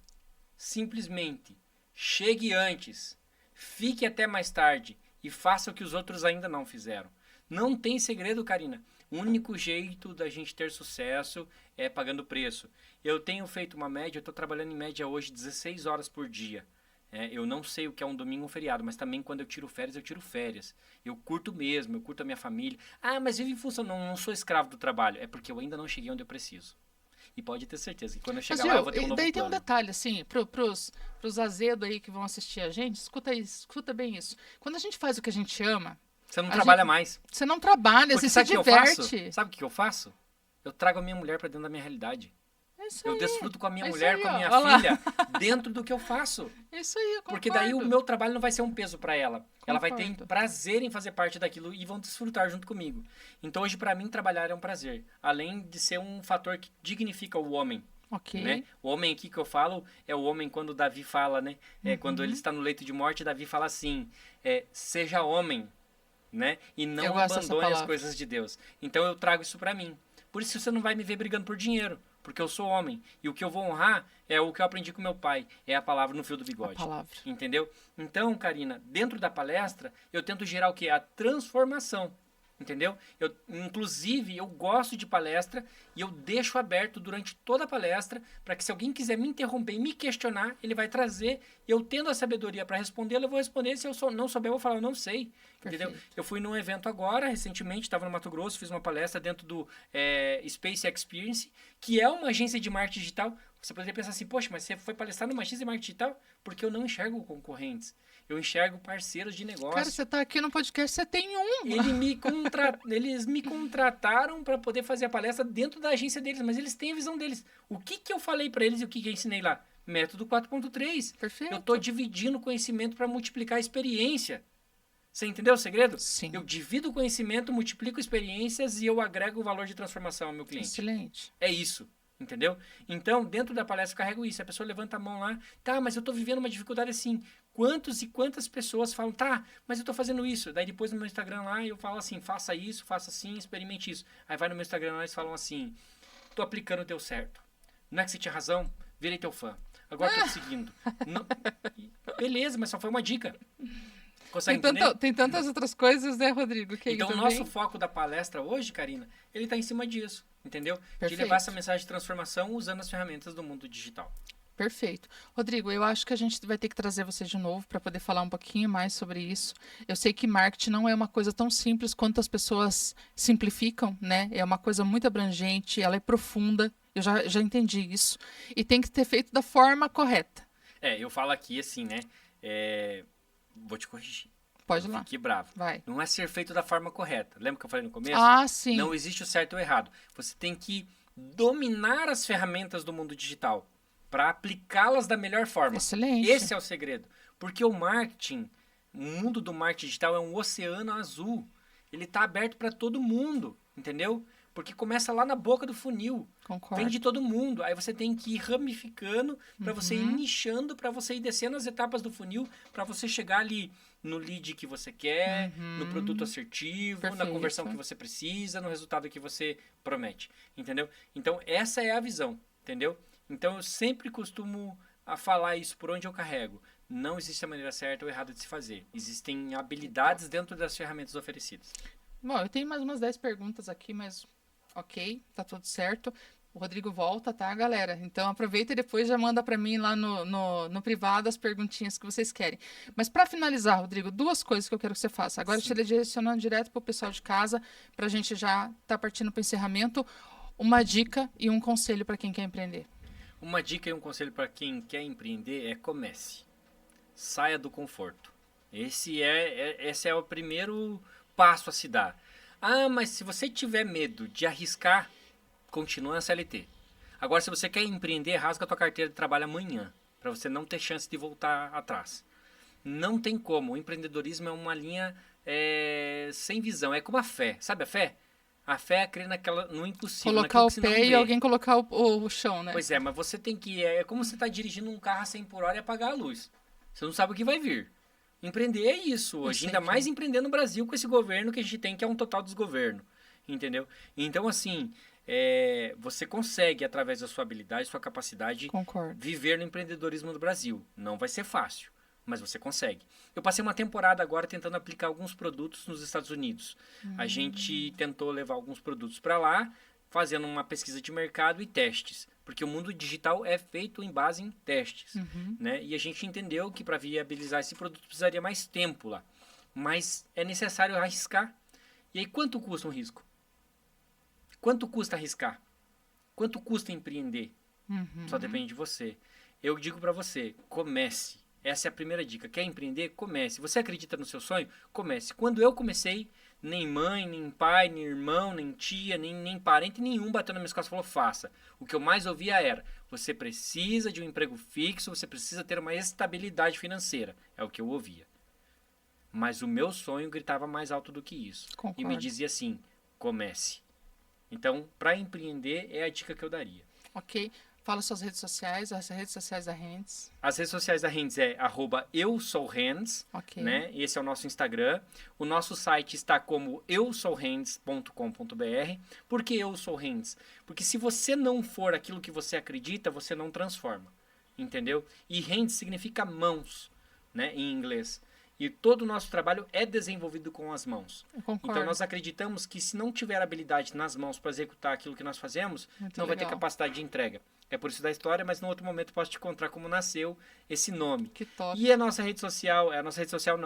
Simplesmente chegue antes, fique até mais tarde e faça o que os outros ainda não fizeram. Não tem segredo, Karina. O único jeito da gente ter sucesso é pagando preço. Eu tenho feito uma média, eu estou trabalhando em média hoje 16 horas por dia. Eu não sei o que é um domingo ou um feriado, mas também quando eu tiro férias, eu tiro férias. Eu curto mesmo, eu curto a minha família. Ah, mas vive em função, não sou escravo do trabalho. É porque eu ainda não cheguei onde eu preciso. E pode ter certeza que quando eu chegar lá eu vou ter um novo daí plano. tem um detalhe, assim, pros azedos aí que vão assistir a gente, escuta bem isso. Quando a gente faz o que a gente ama... Você não trabalha mais. Você não trabalha, Porque você se diverte. Sabe o que eu faço? Eu trago a minha mulher para dentro da minha realidade. Isso Eu aí. desfruto com a minha É isso mulher, aí, com a ó. minha Olha lá. filha, dentro do que eu faço. Isso aí, eu concordo. Porque daí o meu trabalho não vai ser um peso para ela. Ela vai ter Concordo. prazer em fazer parte daquilo e vão desfrutar junto comigo. Então hoje para mim trabalhar é um prazer, além de ser um fator que dignifica o homem. Ok. Né? O homem aqui que eu falo é o homem quando Davi fala, né? Quando ele está no leito de morte, Davi fala assim: seja homem, né? E não abandone as coisas de Deus. Então eu trago isso para mim. Por isso você não vai me ver brigando por dinheiro. porque eu sou homem. E o que eu vou honrar é o que eu aprendi com meu pai, é a palavra no fio do bigode. A palavra. Entendeu? Então, Karina, dentro da palestra, eu tento gerar o quê? A transformação. Entendeu? Inclusive, eu gosto de palestra e eu deixo aberto durante toda a palestra para que se alguém quiser me interromper e me questionar, ele vai trazer. Eu tendo a sabedoria para responder, eu vou responder. Se eu não souber, eu vou falar, eu não sei. Entendeu? Perfeito. Eu fui num evento agora, recentemente, estava no Mato Grosso, fiz uma palestra dentro do Space Experience, que é uma agência de marketing digital. Você poderia pensar assim, poxa, mas você foi palestrar numa agência de marketing digital? Porque eu não enxergo concorrentes. Eu enxergo parceiros de negócio. Cara, você tá aqui no podcast, você tem um. Eles me contrataram para poder fazer a palestra dentro da agência deles, mas eles têm a visão deles. O que eu falei para eles e o que eu ensinei lá? Método 4.3. Perfeito. Eu tô dividindo o conhecimento para multiplicar a experiência. Você entendeu o segredo? Sim. Eu divido o conhecimento, multiplico experiências e eu agrego o valor de transformação ao meu cliente. Excelente. É isso. Entendeu? Então, dentro da palestra, eu carrego isso. A pessoa levanta a mão lá, tá, mas eu tô vivendo uma dificuldade assim. Quantos e quantas pessoas falam, tá, mas eu tô fazendo isso. Daí depois no meu Instagram lá, eu falo assim, faça isso, faça assim, experimente isso. Aí vai no meu Instagram lá e eles falam assim, tô aplicando, deu certo. Não é que você tinha razão? Virei teu fã. Agora tô te seguindo. Não... Beleza, mas só foi uma dica. Consegue entender? Tem tantas outras coisas, né, Rodrigo? Que Então, o nosso foco da palestra hoje, Karina, ele tá em cima disso. Entendeu? Perfeito. De levar essa mensagem de transformação usando as ferramentas do mundo digital. Perfeito. Rodrigo, eu acho que a gente vai ter que trazer você de novo para poder falar um pouquinho mais sobre isso. Eu sei que marketing não é uma coisa tão simples quanto as pessoas simplificam, né? É uma coisa muito abrangente, ela é profunda. Eu já entendi isso. E tem que ser feito da forma correta. Eu falo aqui assim, né? Vou te corrigir. Pode ir lá. Fique bravo. Vai. Não é ser feito da forma correta. Lembra que eu falei no começo? Ah, sim. Não existe o certo ou o errado. Você tem que dominar as ferramentas do mundo digital para aplicá-las da melhor forma. Excelente. Esse é o segredo. Porque o marketing, o mundo do marketing digital é um oceano azul. Ele está aberto para todo mundo, entendeu? Porque começa lá na boca do funil. Concordo. Vem de todo mundo. Aí você tem que ir ramificando para você ir nichando, para você ir descendo as etapas do funil, para você chegar ali no lead que você quer, no produto assertivo, Perfeito. na conversão que você precisa, no resultado que você promete. Entendeu? Então, essa é a visão. Entendeu? Então, eu sempre costumo a falar isso por onde eu carrego. Não existe a maneira certa ou errada de se fazer. Existem habilidades dentro das ferramentas oferecidas. Bom, eu tenho mais umas 10 perguntas aqui, mas ok, tá tudo certo. O Rodrigo volta, tá, galera? Então aproveita e depois já manda para mim lá no privado as perguntinhas que vocês querem. Mas para finalizar, Rodrigo, duas coisas que eu quero que você faça. Agora eu te direcionando direto pro pessoal de casa, pra gente já tá partindo para encerramento. Uma dica e um conselho para quem quer empreender. Uma dica e um conselho para quem quer empreender é comece. Saia do conforto. Esse é o primeiro passo a se dar. Ah, mas se você tiver medo de arriscar, continua na CLT. Agora, se você quer empreender, rasga a tua carteira de trabalho amanhã, para você não ter chance de voltar atrás. Não tem como. O empreendedorismo é uma linha sem visão. É como a fé. Sabe a fé? A fé é crer no impossível. Colocar o que você não pé e vê. alguém colocar o chão, né? Pois é, mas você tem que... É como você está dirigindo um carro a 100 por hora e apagar a luz. Você não sabe o que vai vir. Empreender é isso hoje. Ainda mais empreender no Brasil com esse governo que a gente tem, que é um total desgoverno. Entendeu? Então, assim, você consegue, através da sua habilidade, sua capacidade, Concordo. viver no empreendedorismo do Brasil. Não vai ser fácil, mas você consegue. Eu passei uma temporada agora tentando aplicar alguns produtos nos Estados Unidos. A gente tentou levar alguns produtos para lá, fazendo uma pesquisa de mercado e testes. Porque o mundo digital é feito em base em testes. Né? E a gente entendeu que para viabilizar esse produto precisaria mais tempo lá. Mas é necessário arriscar. E aí, quanto custa um risco? Quanto custa arriscar? Quanto custa empreender? Só depende de você. Eu digo para você, comece. Essa é a primeira dica. Quer empreender? Comece. Você acredita no seu sonho? Comece. Quando eu comecei, nem mãe, nem pai, nem irmão, nem tia, nem parente nenhum bateu na minha costas e falou, faça. O que eu mais ouvia era, você precisa de um emprego fixo, você precisa ter uma estabilidade financeira. É o que eu ouvia. Mas o meu sonho gritava mais alto do que isso. Concordo. E me dizia assim, comece. Então, para empreender, é a dica que eu daria. Ok. Fala suas redes sociais, as redes sociais da Hands. As redes sociais da Hands é @eusouhands, Ok. né? Esse é o nosso Instagram. O nosso site está como eusouhands.com.br. Por que eu sou Hands? Porque se você não for aquilo que você acredita, você não transforma, entendeu? E Hands significa mãos, né, em inglês. E todo o nosso trabalho é desenvolvido com as mãos. Eu concordo. Então nós acreditamos que se não tiver habilidade nas mãos para executar aquilo que nós fazemos, Muito não vai ter legal. capacidade de entrega. É por isso da história, mas no outro momento posso te contar como nasceu esse nome. Que top. E a nossa rede social,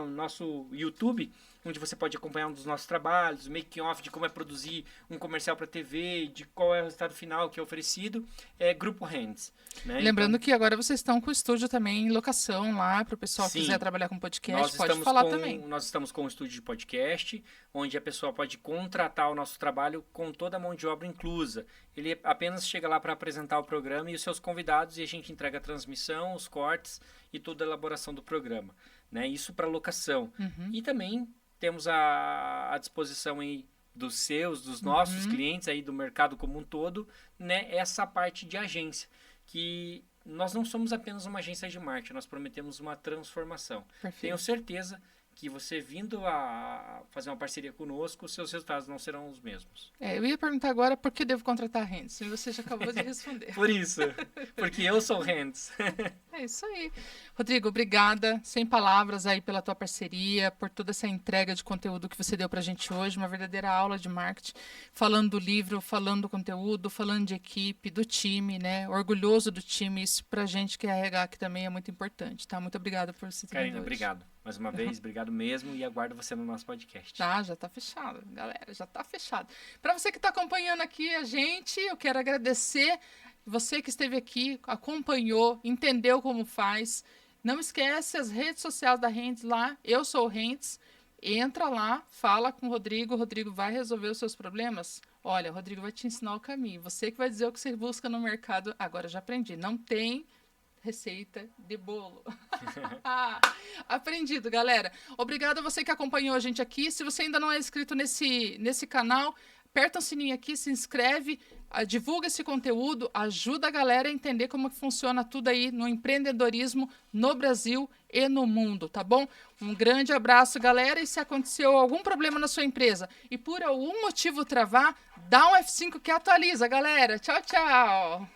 nosso YouTube, onde você pode acompanhar um dos nossos trabalhos, o making off de como é produzir um comercial para TV, de qual é o resultado final que é oferecido, é Grupo Hands. Né? Lembrando que agora vocês estão com o estúdio também em locação lá, para o pessoal que Sim. quiser trabalhar com podcast, Nós pode estamos falar com, também. Nós estamos com um estúdio de podcast, onde a pessoa pode contratar o nosso trabalho com toda a mão de obra inclusa. Ele apenas chega lá para apresentar o programa e os seus convidados, e a gente entrega a transmissão, os cortes e toda a elaboração do programa. Né? Isso para locação. E também temos à disposição aí dos nossos clientes aí do mercado como um todo, né? Essa parte de agência, que nós não somos apenas uma agência de marketing, nós prometemos uma transformação. Perfeito. Tenho certeza que você vindo a fazer uma parceria conosco, os seus resultados não serão os mesmos. Eu ia perguntar agora por que devo contratar a Hands, e você já acabou de responder. Por isso, porque eu sou Hands. É isso aí. Rodrigo, obrigada. Sem palavras aí pela tua parceria, por toda essa entrega de conteúdo que você deu pra gente hoje, uma verdadeira aula de marketing, falando do livro, falando do conteúdo, falando de equipe, do time, né? Orgulhoso do time, isso pra gente que é RH aqui também é muito importante, tá? Muito obrigada por você ter vindo Karina, hoje. obrigado. Mais uma vez, obrigado mesmo e aguardo você no nosso podcast. Já tá fechado, galera, já tá fechado. Para você que tá acompanhando aqui a gente, eu quero agradecer você que esteve aqui, acompanhou, entendeu como faz. Não esquece as redes sociais da Hands lá, eu sou o Hands. Entra lá, fala com o Rodrigo vai resolver os seus problemas. Olha, o Rodrigo vai te ensinar o caminho. Você que vai dizer o que você busca no mercado. Agora eu já aprendi, não tem receita de bolo. Aprendido, galera. Obrigada a você que acompanhou a gente aqui. Se você ainda não é inscrito nesse canal, aperta o sininho aqui, se inscreve, divulga esse conteúdo, ajuda a galera a entender como que funciona tudo aí no empreendedorismo no Brasil e no mundo, tá bom? Um grande abraço, galera. E se aconteceu algum problema na sua empresa e por algum motivo travar, dá um F5 que atualiza, galera. Tchau, tchau.